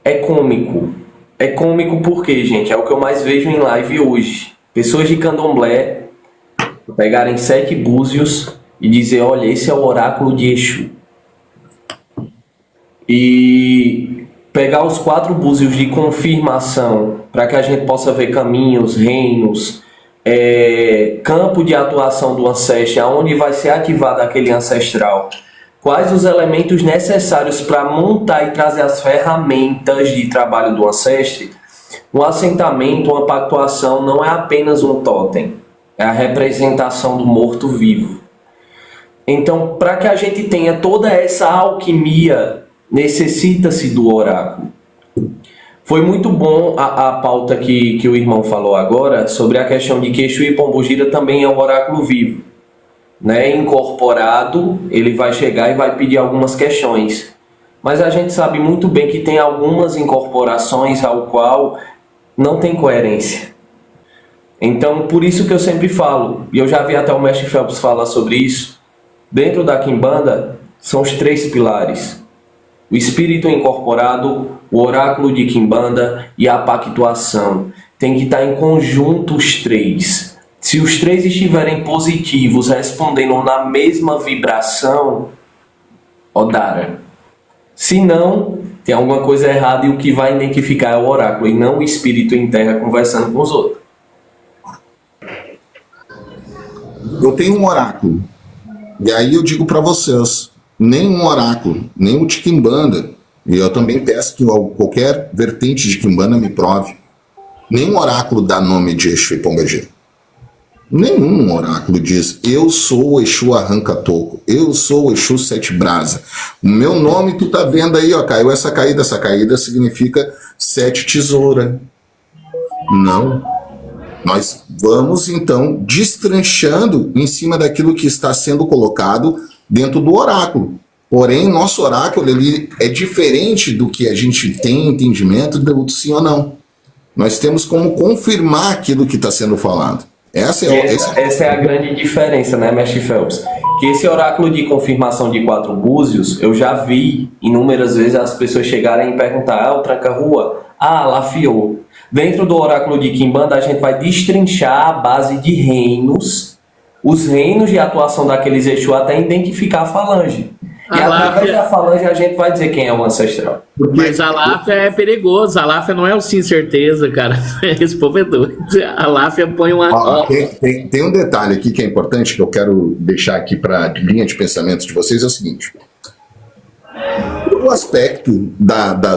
é cômico. É cômico porque, gente, é o que eu mais vejo em live hoje. Pessoas de candomblé pegarem 7 búzios e dizer, olha, esse é o oráculo de Exu. E pegar os 4 búzios de confirmação para que a gente possa ver caminhos, reinos, campo de atuação do ancestro, aonde vai ser ativado aquele ancestral. Quais os elementos necessários para montar e trazer as ferramentas de trabalho do ancestre? Um assentamento, uma pactuação não é apenas um totem, é a representação do morto-vivo. Então, para que a gente tenha toda essa alquimia, necessita-se do oráculo. Foi muito bom a pauta que o irmão falou agora sobre a questão de que Exu e Pombogira também é um oráculo vivo. Né? Incorporado, ele vai chegar e vai pedir algumas questões. Mas a gente sabe muito bem que tem algumas incorporações ao qual não tem coerência. Então, por isso que eu sempre falo, e eu já vi até o Mestre Phelps falar sobre isso, dentro da Quimbanda são os 3 pilares. O espírito incorporado, o oráculo de Quimbanda e a pactuação. Tem que estar em conjunto os 3. Se os 3 estiverem positivos, respondendo na mesma vibração, Odara. Se não, tem alguma coisa errada e o que vai identificar é o oráculo e não o espírito em terra conversando com os outros. Eu tenho um oráculo. E aí eu digo para vocês, nenhum oráculo, nenhum de Quimbanda, e eu também peço que qualquer vertente de Quimbanda me prove, nenhum oráculo dá nome de Exu e Pombagira. Nenhum oráculo diz, eu sou o Exu Arranca-Toco, eu sou o Exu Sete Brasa. O meu nome, tu tá vendo aí, ó, caiu essa caída significa sete tesoura. Não. Nós vamos, então, destranchando em cima daquilo que está sendo colocado dentro do oráculo. Porém, nosso oráculo ele é diferente do que a gente tem entendimento do sim ou não. Nós temos como confirmar aquilo que está sendo falado. Essa é a grande diferença, né, Mestre Phelps? Que esse oráculo de confirmação de 4 búzios, eu já vi inúmeras vezes as pessoas chegarem e perguntar, o tranca-rua, lafiou. Dentro do oráculo de Quimbanda, a gente vai destrinchar a base de reinos, os reinos de atuação daqueles Exu até identificar a falange. E através da falange a gente vai dizer quem é o ancestral. Mas a Láfia é perigoso. A Láfia não é o sim certeza, cara. Esse povo é doido. A Láfia põe uma... Tem um detalhe aqui que é importante, que eu quero deixar aqui para a linha de pensamento de vocês, é o seguinte. O aspecto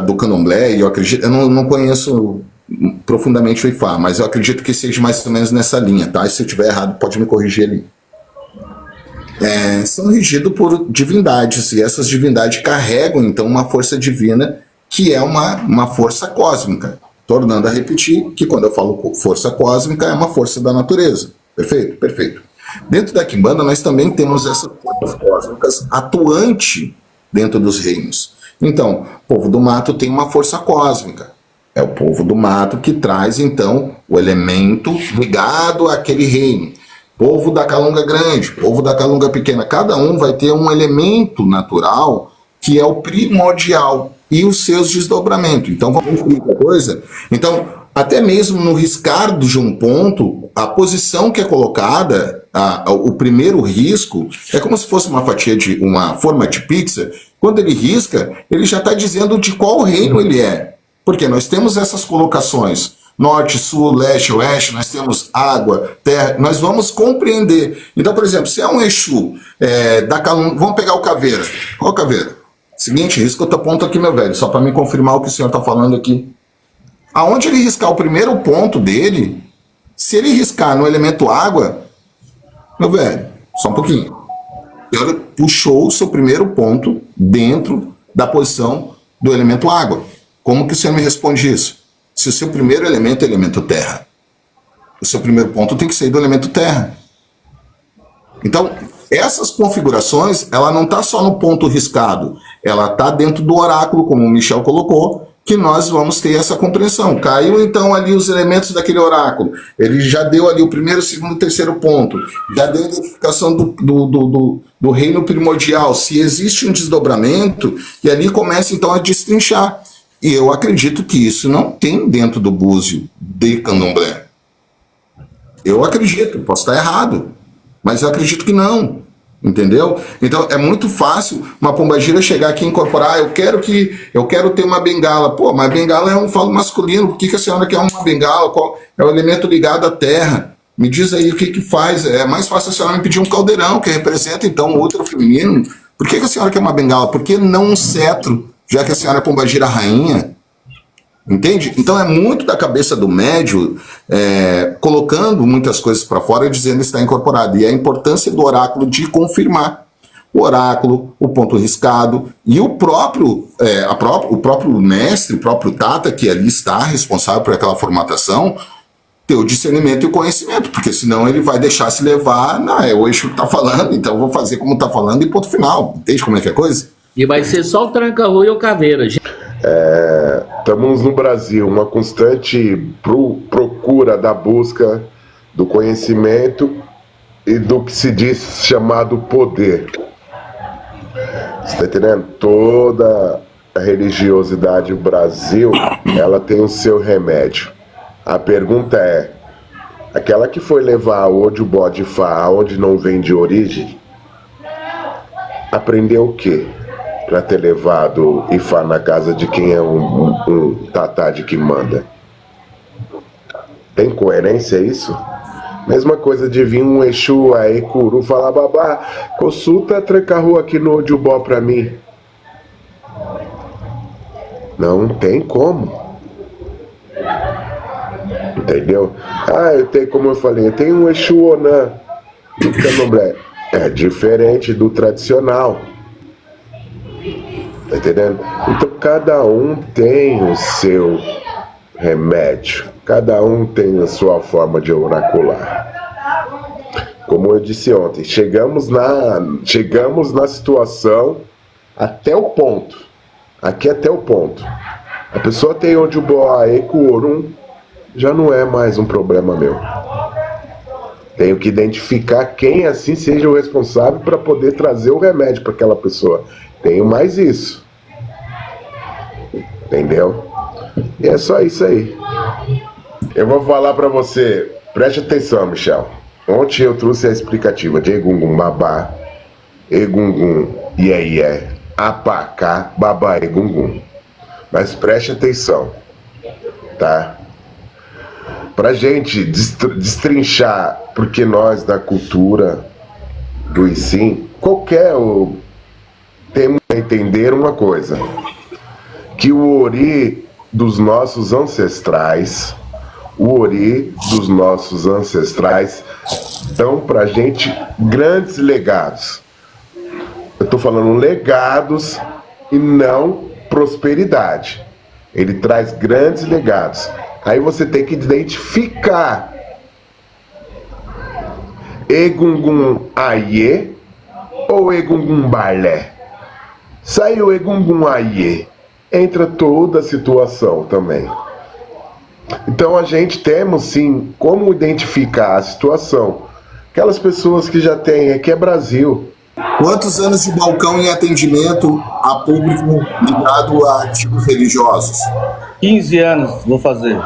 do candomblé, eu acredito, eu não conheço profundamente o Ifá, mas eu acredito que seja mais ou menos nessa linha, tá? E se eu estiver errado, pode me corrigir ali. São regidos por divindades, e essas divindades carregam, então, uma força divina que é uma força cósmica. Tornando a repetir que quando eu falo força cósmica, é uma força da natureza. Perfeito? Perfeito. Dentro da Quimbanda, nós também temos essas forças cósmicas atuante dentro dos reinos. Então, o povo do mato tem uma força cósmica. É o povo do mato que traz, então, o elemento ligado àquele reino. Povo da Calunga Grande, povo da Calunga Pequena, cada um vai ter um elemento natural que é o primordial e os seus desdobramentos. Então, vamos ver outra coisa. Então, até mesmo no riscar de um ponto, a posição que é colocada, o primeiro risco, é como se fosse uma fatia de uma forma de pizza. Quando ele risca, ele já está dizendo de qual reino ele é. Porque nós temos essas colocações. Norte, sul, leste, oeste, nós temos água, terra, nós vamos compreender. Então, por exemplo, se é um Exu da Calunga, vamos pegar o Caveira. Ó, Caveira, seguinte, risca outro ponto aqui, meu velho, só para me confirmar o que o senhor está falando aqui. Aonde ele riscar o primeiro ponto dele, se ele riscar no elemento água, meu velho, só um pouquinho. Ele puxou o seu primeiro ponto dentro da posição do elemento água. Como que o senhor me responde isso? Se o seu primeiro elemento é elemento terra, o seu primeiro ponto tem que sair do elemento terra. Então, essas configurações, ela não está só no ponto riscado, ela está dentro do oráculo, como o Michel colocou, que nós vamos ter essa compreensão. Caiu então ali os elementos daquele oráculo, ele já deu ali o primeiro, segundo, terceiro ponto, já deu a identificação do reino primordial, se existe um desdobramento, e ali começa então a destrinchar. E eu acredito que isso não tem dentro do búzio de candomblé. Eu acredito, posso estar errado, mas eu acredito que não, entendeu? Então é muito fácil uma pombagira chegar aqui e incorporar, eu quero ter uma bengala. Pô, mas bengala é um falo masculino, por que a senhora quer uma bengala? Qual é o elemento ligado à terra? Me diz aí o que faz. É mais fácil a senhora me pedir um caldeirão, que representa então o útero feminino. Por que a senhora quer uma bengala? Por que não um cetro? Já que a senhora é pombagira rainha, entende? Então é muito da cabeça do médium, colocando muitas coisas para fora e dizendo que está incorporado. E a importância do oráculo de confirmar. O oráculo, o ponto riscado e o próprio mestre, o próprio Tata, que ali está responsável por aquela formatação, ter o discernimento e o conhecimento, porque senão ele vai deixar se levar, é o Exu que está falando, então eu vou fazer como está falando e ponto final. Entende como é que é a coisa? E vai ser só o tranca-rua e o Caveira. Estamos no Brasil, uma constante procura da busca do conhecimento e do que se diz chamado poder. Você está entendendo? Toda a religiosidade do Brasil, ela tem o seu remédio. A pergunta é, aquela que foi levar onde o bode fá, aonde não vem de origem, aprendeu o quê? Para ter levado Ifá na casa de quem é um tatá de Quimbanda. Tem coerência isso? Mesma coisa de vir um Exu aí, Curu, falar, babá, consulta tranca-rua aqui no Odubó pra mim. Não tem como. Entendeu? Eu tenho, como eu falei, eu tenho um Exu Onã do Candomblé. É diferente do tradicional. Tá entendendo? Então cada um tem o seu remédio. Cada um tem a sua forma de oracular. Como eu disse ontem, chegamos na situação até o ponto. Aqui até o ponto. A pessoa tem Odubó, Eco, Orum, já não é mais um problema meu. Tenho que identificar quem assim seja o responsável para poder trazer o remédio para aquela pessoa. Tenho mais isso. Entendeu? E é só isso aí. Eu vou falar para você, preste atenção, Michel. Ontem eu trouxe a explicativa de Egungun Babá, Egungun Iê, Apacá, Babá Egungun. Mas preste atenção, tá? Pra gente destrinchar, porque nós da cultura do Isim, temos que entender uma coisa, que o Ori dos nossos ancestrais, dão pra gente grandes legados. Eu tô falando legados e não prosperidade. Ele traz grandes legados. Aí você tem que identificar Egungun Aie ou Egungun Barlé. Saiu Egungun Aie, entra toda a situação também. Então a gente temos sim como identificar a situação. Aquelas pessoas que já têm, aqui é Brasil. Quantos anos de balcão em atendimento a público ligado a ativos religiosos? 15 anos vou fazer,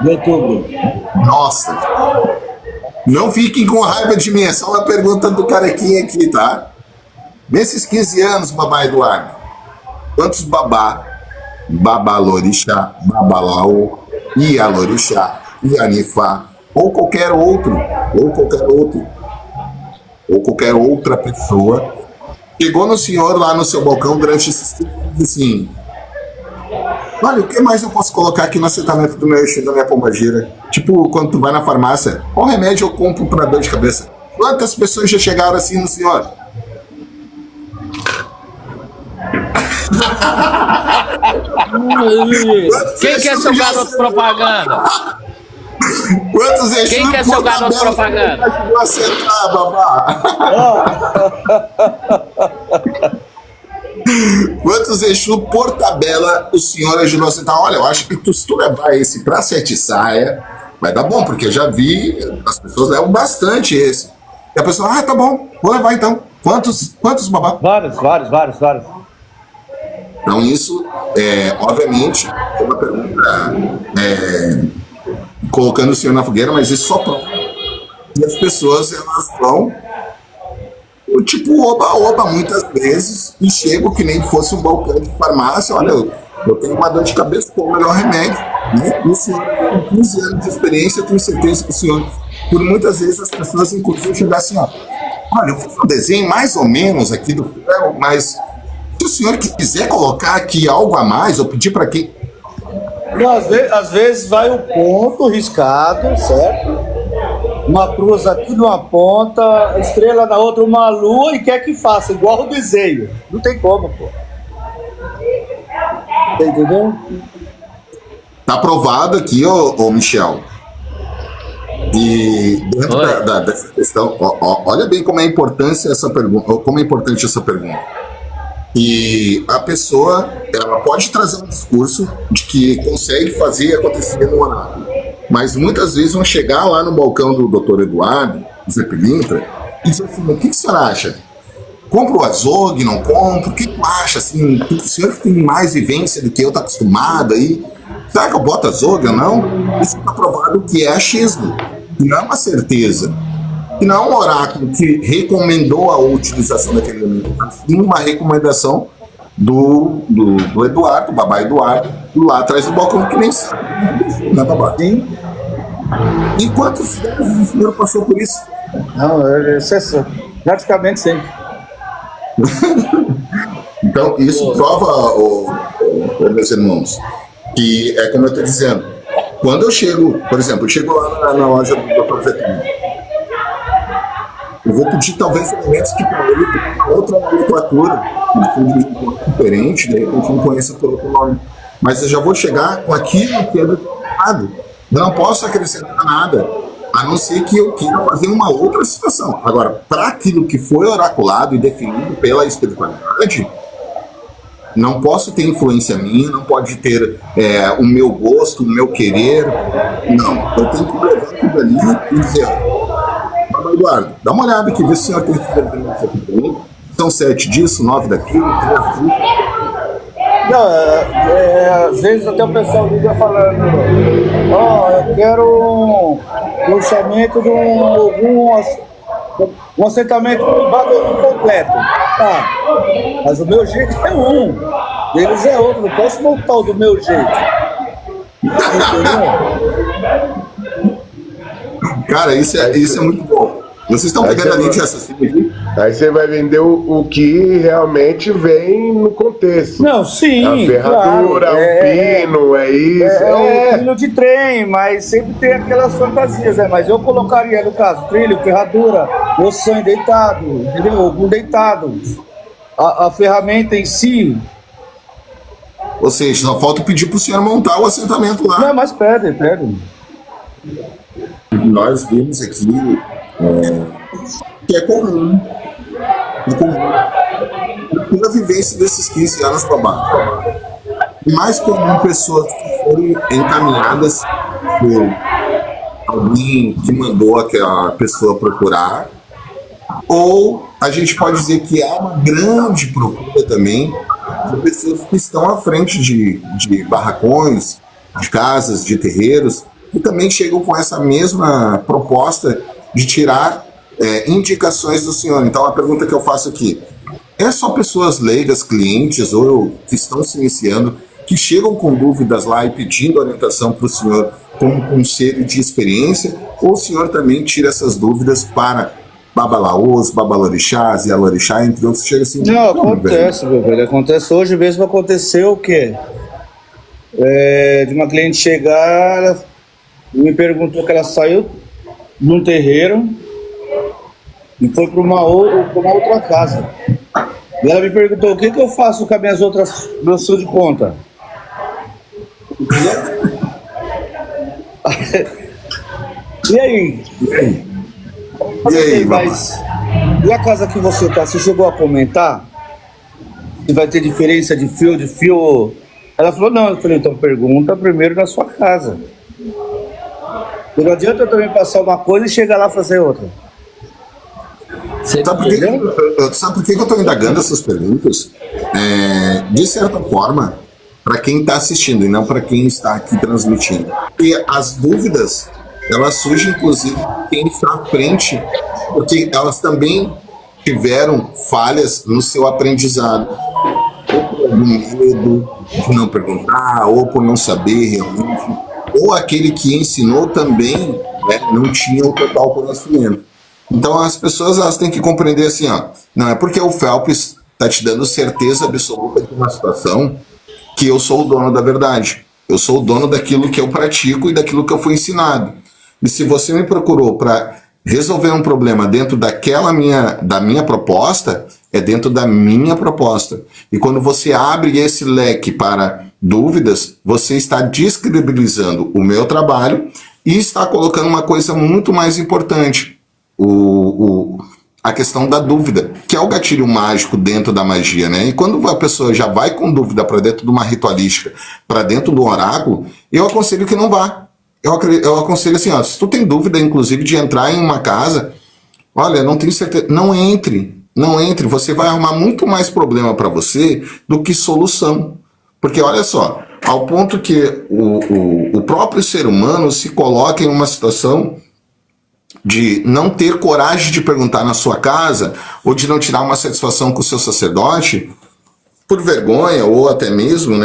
de outubro. Nossa! Não fiquem com raiva de mim, é só uma pergunta do carequinha aqui, tá? Nesses 15 anos, babá Eduardo, quantos babalorixá, babalau, ialorixá, ianifá, ou qualquer outra pessoa chegou no senhor lá no seu balcão durante esses tempos assim: olha, o que mais eu posso colocar aqui no assentamento do meu Exu, da minha pombagira? Tipo, quando tu vai na farmácia, qual remédio eu compro pra dor de cabeça? Quantas pessoas já chegaram assim no senhor? Quem quer ser o garoto propaganda? Quantos Exu? Quem quer ser o garoto propaganda? Ajudou a sentar, babá. Quantos Exu por tabela o senhor ajudou a sentar? Olha, eu acho que se tu levar esse pra Sete Saia, vai dar bom, porque eu já vi, as pessoas levam bastante esse. E a pessoa, tá bom, vou levar então. Quantos babá? Vários. Então isso, obviamente, é uma pergunta colocando o senhor na fogueira, mas isso só prova. E as pessoas, elas vão tipo oba-oba muitas vezes e chego que nem fosse um balcão de farmácia. Olha, eu tenho uma dor de cabeça, qual o melhor remédio? Né? E o senhor, com 15 anos de experiência, eu tenho certeza que o senhor, por muitas vezes as pessoas inclusive chegam assim, olha, eu fiz um desenho mais ou menos aqui do ferro, mas se o senhor quiser colocar aqui algo a mais, ou pedir para quem... Não, às vezes vai o ponto riscado, certo? Uma cruz aqui numa ponta, estrela na outra, uma lua, e quer que faça igual o desenho. Não tem como, pô. Tá entendendo? Tá aprovado aqui, ô Michel. E dentro dessa questão, olha bem como é importante essa pergunta. E a pessoa, ela pode trazer um discurso de que consegue fazer acontecer no horário, mas muitas vezes vão chegar lá no balcão do Dr. Eduardo, Zé Pilintra, e dizer assim: o que o senhor acha? Compro o açougue, não compro? O que tu acha? Assim, o senhor que tem mais vivência do que eu, tá acostumado aí, será que eu boto açougue ou não? Isso está provado que é achismo, e não é uma certeza. E não é um oráculo que recomendou a utilização daquele elemento, mas sim uma recomendação do Eduardo, babá Eduardo, lá atrás do balcão, que nem sabe, né, babá? Sim. E quantos anos o senhor passou por isso? Não, praticamente sempre. Então, isso prova, meus irmãos, que é como eu estou dizendo. Quando eu chego, por exemplo, eu chego lá na loja do Dr. Zetrino, eu vou pedir talvez elementos que para ele tem outra nomenclatura, diferente, de repente não conheça por outro nome. Mas eu já vou chegar com aquilo que é determinado. Eu não posso acrescentar nada, a não ser que eu queira fazer uma outra situação. Agora, para aquilo que foi oraculado e definido pela espiritualidade, não posso ter influência minha, não pode ter o meu gosto, o meu querer. Não, eu tenho que levar tudo ali e dizer: Eduardo, dá uma olhada aqui, vê se o senhor tem experiência aqui para mim. São 7 disso, 9 daquilo, 3 disso. Não, às vezes até o pessoal liga falando: eu quero um orçamento de um assentamento completo. Tá, mas o meu jeito é um, deles é outro, não posso montar o do meu jeito. Entendeu? Cara, isso é muito bom. Vocês estão pegando a linha de raciocínio aqui? Aí você vai vender o que realmente vem no contexto. Não, sim, a ferradura, claro, o pino, é isso. É um trilho de trem, mas sempre tem aquelas fantasias, Mas eu colocaria, no caso, trilho, ferradura, osso deitado, entendeu? Algum deitado. A ferramenta em si. Ou seja, só falta pedir para o senhor montar o assentamento lá. Não, mas pede. Nós vimos aqui que é comum. Pela vivência desses 15 anos para baixo. Mais comum pessoas que forem encaminhadas por alguém que mandou aquela pessoa procurar, ou a gente pode dizer que há uma grande procura também de pessoas que estão à frente de barracões, de casas, de terreiros, que também chegam com essa mesma proposta de tirar indicações do senhor. Então, a pergunta que eu faço aqui: é só pessoas leigas, clientes ou que estão se iniciando, que chegam com dúvidas lá e pedindo orientação para o senhor como conselho de experiência, ou o senhor também tira essas dúvidas para babalaôs, babalorixás e alorixá, entre outros? Chega assim... Não, acontece, meu velho. Acontece. Hoje mesmo aconteceu o quê? De uma cliente chegar, ela me perguntou que ela saiu de um terreiro e foi para uma outra casa. E ela me perguntou: o que eu faço com as minhas outras meus de conta? E aí? E a casa que você tá? Você chegou a comentar se vai ter diferença de fio? Ela falou: não. Eu falei: então pergunta primeiro na sua casa. Não adianta eu também passar uma coisa e chegar lá fazer outra. Sabe por que eu estou indagando essas perguntas? De certa forma, para quem está assistindo e não para quem está aqui transmitindo. E as dúvidas, elas surgem inclusive de quem está à frente, porque elas também tiveram falhas no seu aprendizado. Ou por algum medo de não perguntar, ou por não saber realmente, ou aquele que ensinou também não tinha o total conhecimento. Então as pessoas elas têm que compreender assim, não é porque o Phelps está te dando certeza absoluta de uma situação que eu sou o dono da verdade. Eu sou o dono daquilo que eu pratico e daquilo que eu fui ensinado. E se você me procurou para resolver um problema dentro da minha proposta, é dentro da minha proposta. E quando você abre esse leque para dúvidas, você está descredibilizando o meu trabalho e está colocando uma coisa muito mais importante. A questão da dúvida, que é o gatilho mágico dentro da magia, né? E quando a pessoa já vai com dúvida para dentro de uma ritualística, para dentro do oráculo, eu aconselho que não vá. Eu aconselho assim, se tu tem dúvida, inclusive, de entrar em uma casa, olha, não tenho certeza, não entre, você vai arrumar muito mais problema para você do que solução. Porque olha só, ao ponto que o próprio ser humano se coloca em uma situação de não ter coragem de perguntar na sua casa, ou de não tirar uma satisfação com o seu sacerdote, por vergonha, ou até mesmo,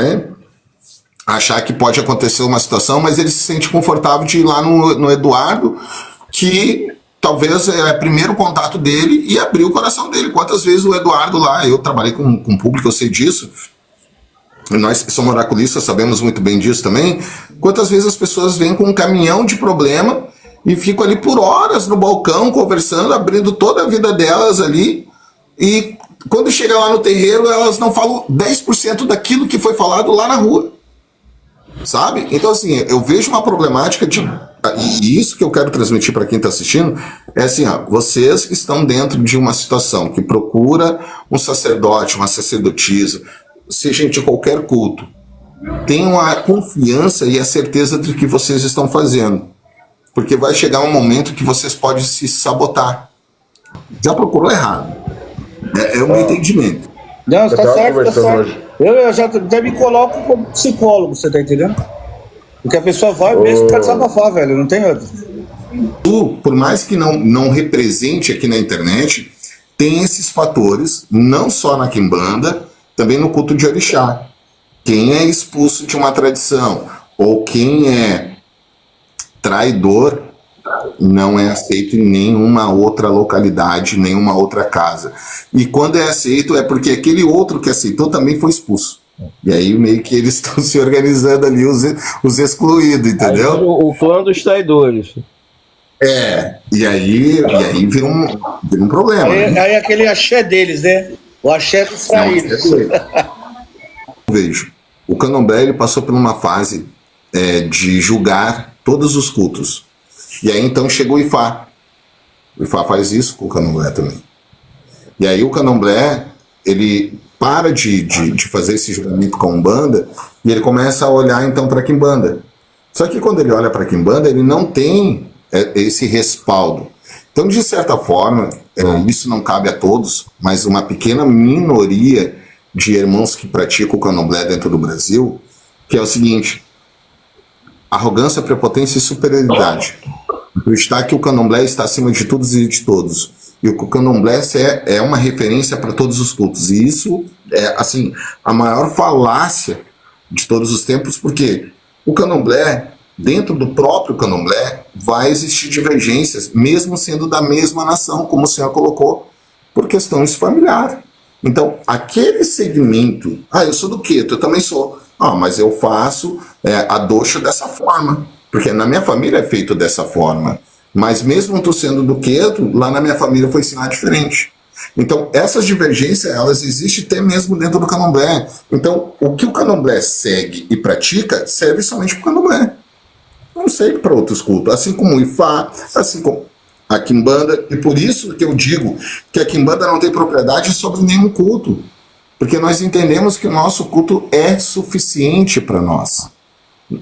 achar que pode acontecer uma situação, mas ele se sente confortável de ir lá no Eduardo, que talvez é o primeiro contato dele, e abrir o coração dele. Quantas vezes o Eduardo lá, eu trabalhei com público, eu sei disso, nós que somos oraculistas sabemos muito bem disso também, quantas vezes as pessoas vêm com um caminhão de problema e ficam ali por horas no balcão conversando, abrindo toda a vida delas ali, e quando chega lá no terreiro elas não falam 10% daquilo que foi falado lá na rua, sabe? Então assim, eu vejo uma problemática e isso que eu quero transmitir para quem está assistindo, é assim, ó, vocês que estão dentro de uma situação que procura um sacerdote, uma sacerdotisa, seja de qualquer culto, tenham a confiança e a certeza de que vocês estão fazendo, porque vai chegar um momento que vocês podem se sabotar. Já procurou errado, é o meu entendimento. Não, tá certo, tá certo. Eu já até me coloco como psicólogo, você tá entendendo? Porque a pessoa vai mesmo pra desabafar, velho, não tem outra. Tu, por mais que não represente aqui na internet, tem esses fatores, não só na quimbanda, também no culto de orixá. Quem é expulso de uma tradição ou quem é traidor não é aceito em nenhuma outra localidade, nenhuma outra casa. E quando é aceito é porque aquele outro que aceitou também foi expulso. E aí meio que eles estão se organizando ali, os excluídos, entendeu? Aí, o clã dos traidores. E aí vira um problema. Aí aquele axé deles, né? O axé dos traídos. Vejo. O Candomblé ele passou por uma fase de julgar todos os cultos. E aí então chegou o Ifá. O Ifá faz isso com o Candomblé também. E aí o Candomblé, ele para de fazer esse julgamento com a Umbanda e ele começa a olhar então para a Quimbanda. Só que quando ele olha para a Quimbanda, ele não tem esse respaldo. Então, de certa forma, isso não cabe a todos, mas uma pequena minoria de irmãos que praticam o Candomblé dentro do Brasil, que é o seguinte: arrogância, prepotência e superioridade. Acreditar que o Candomblé está acima de todos e de todos. E o Candomblé é uma referência para todos os cultos. E isso é, assim, a maior falácia de todos os tempos, porque o Candomblé, dentro do próprio Candomblé, vai existir divergências, mesmo sendo da mesma nação, como o senhor colocou, por questões familiares. Então, aquele segmento, eu sou do Queto, eu também sou. Mas eu faço a doxa dessa forma, porque na minha família é feito dessa forma. Mas mesmo eu sendo do Queto, lá na minha família foi ensinado diferente. Então, essas divergências, elas existem até mesmo dentro do Candomblé. Então, o que o Candomblé segue e pratica, serve somente para o Candomblé. Não serve para outros cultos. Assim como o Ifá, assim como a Quimbanda. E por isso que eu digo que a Quimbanda não tem propriedade sobre nenhum culto. Porque nós entendemos que o nosso culto é suficiente para nós.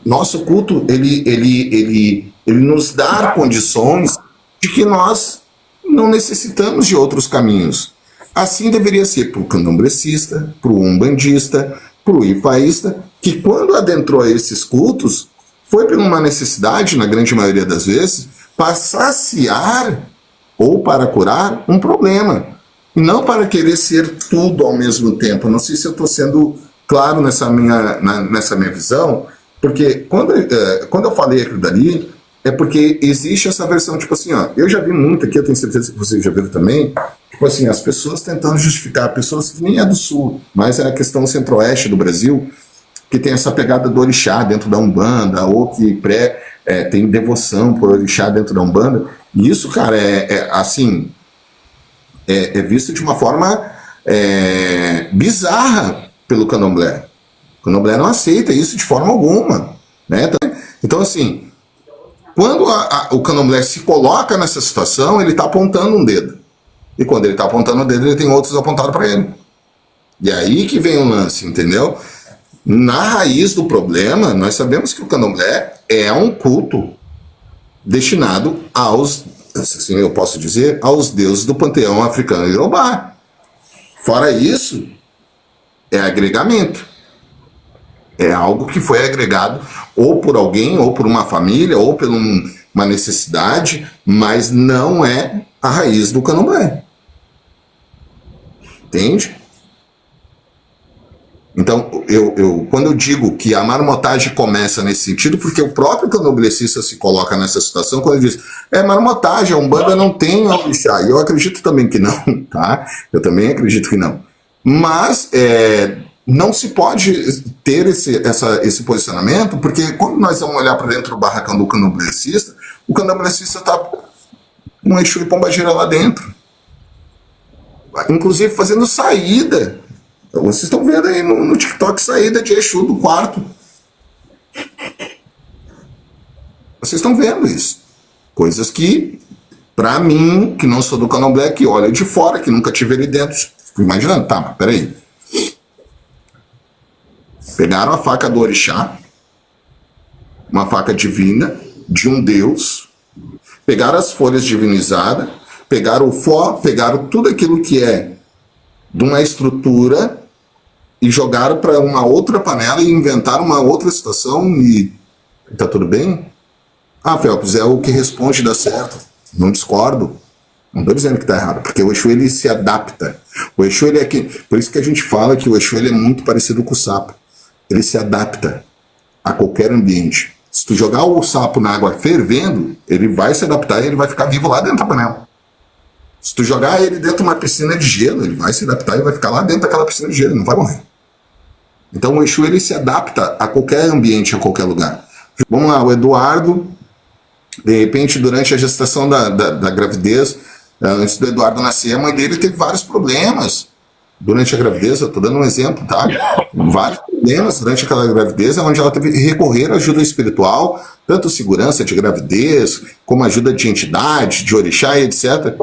Nosso culto, ele nos dá condições de que nós não necessitamos de outros caminhos. Assim deveria ser para o candomblecista, para o umbandista, para o ifaísta, que quando adentrou a esses cultos, foi por uma necessidade, na grande maioria das vezes, para saciar ou para curar um problema. E não para querer ser tudo ao mesmo tempo. Não sei se eu estou sendo claro nessa minha visão, porque quando eu falei aquilo dali, é porque existe essa versão, tipo assim, eu já vi muito aqui, eu tenho certeza que vocês já viram também, tipo assim, as pessoas tentando justificar, pessoas que nem é do sul, mas é a questão centro-oeste do Brasil, que tem essa pegada do orixá dentro da Umbanda, ou que tem devoção por orixá dentro da Umbanda, e isso, cara, assim, é visto de uma forma bizarra pelo Candomblé. O Candomblé não aceita isso de forma alguma, né? Então, assim, quando o Candomblé se coloca nessa situação, ele está apontando um dedo. E quando ele está apontando o dedo, ele tem outros apontados para ele. E aí que vem o lance, entendeu? Na raiz do problema, nós sabemos que o Candomblé é um culto destinado aos, assim eu posso dizer, aos deuses do panteão africano e Yorubá. Fora isso, é agregamento. É algo que foi agregado ou por alguém, ou por uma família, ou por uma necessidade, mas não é a raiz do Candomblé. Entende? Então, quando eu digo que a marmotagem começa nesse sentido, porque o próprio candomblessista se coloca nessa situação, quando ele diz, marmotagem, a Umbanda não tem orixá. E eu acredito também que não, tá? Eu também acredito que não. Mas não se pode ter esse posicionamento, porque quando nós vamos olhar para dentro do barracão do candomblessista, o candomblessista está com um Exu e Pombagira lá dentro. Inclusive fazendo saída. Vocês estão vendo aí no TikTok saída de Exu do quarto. Vocês estão vendo isso. Coisas que, pra mim, que não sou do candomblé, que olha de fora, que nunca tive ali dentro, fico imaginando, tá, mas peraí. Pegaram a faca do orixá, uma faca divina, de um deus, pegaram as folhas divinizadas, pegaram o fó, pegaram tudo aquilo que é de uma estrutura e jogaram para uma outra panela e inventaram uma outra situação e tá tudo bem? Ah, Felps, é o que responde dá certo. Não discordo. Não estou dizendo que tá errado, porque o Exu ele se adapta. O Exu ele é que, por isso que a gente fala que o Exu ele é muito parecido com o sapo. Ele se adapta a qualquer ambiente. Se tu jogar o sapo na água fervendo, ele vai se adaptar e ele vai ficar vivo lá dentro da panela. Se tu jogar ele dentro de uma piscina de gelo, ele vai se adaptar e vai ficar lá dentro daquela piscina de gelo, ele não vai morrer. Então o Exu ele se adapta a qualquer ambiente, a qualquer lugar. Vamos lá, o Eduardo, de repente, durante a gestação da gravidez, antes do Eduardo nascer, a mãe dele teve vários problemas. Durante a gravidez, eu estou dando um exemplo, tá? Vários problemas durante aquela gravidez, onde ela teve que recorrer à ajuda espiritual, tanto segurança de gravidez, como ajuda de entidade, de orixá e etc.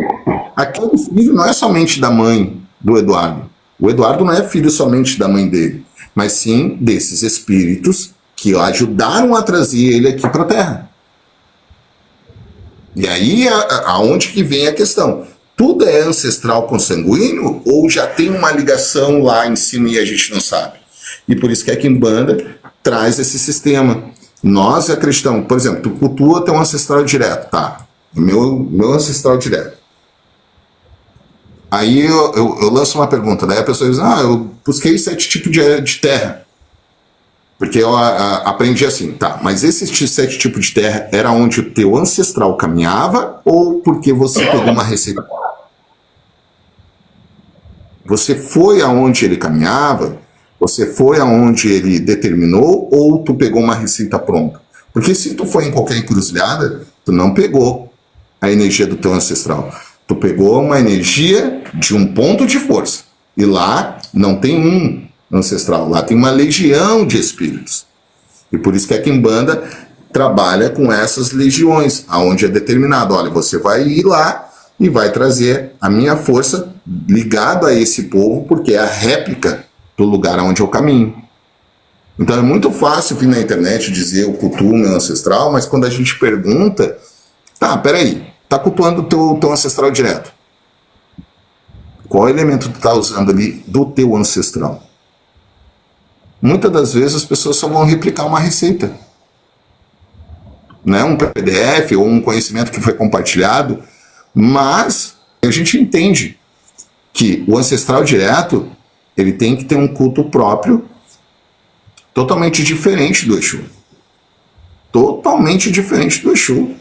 Aquele filho não é somente da mãe do Eduardo. O Eduardo não é filho somente da mãe dele, mas sim desses espíritos que ajudaram a trazer ele aqui para a Terra. E aí, aonde que vem a questão? Tudo é ancestral consanguíneo ou já tem uma ligação lá em cima e a gente não sabe? E por isso que a Quimbanda traz esse sistema. Nós acreditamos, por exemplo, tu cultua teu ancestral direto, tá? Meu ancestral direto. Aí eu lanço uma pergunta, daí a pessoa diz, eu busquei 7 tipos de terra. Porque eu aprendi assim, tá, mas esses 7 tipos de terra era onde o teu ancestral caminhava ou porque você pegou uma receita? Você foi aonde ele caminhava? Você foi aonde ele determinou ou tu pegou uma receita pronta? Porque se tu foi em qualquer encruzilhada, tu não pegou a energia do teu ancestral. Tu pegou uma energia de um ponto de força. E lá não tem um ancestral, lá tem uma legião de espíritos. E por isso que a Quimbanda trabalha com essas legiões, aonde é determinado, olha, você vai ir lá e vai trazer a minha força ligada a esse povo, porque é a réplica do lugar aonde eu caminho. Então é muito fácil vir na internet dizer eu cultuo meu ancestral, mas quando a gente pergunta, tá, peraí, tá cultuando o teu ancestral direto. Qual elemento tu tá usando ali do teu ancestral? Muitas das vezes as pessoas só vão replicar uma receita. Né? Um PDF ou um conhecimento que foi compartilhado, mas a gente entende que o ancestral direto ele tem que ter um culto próprio totalmente diferente do Exu. Totalmente diferente do Exu.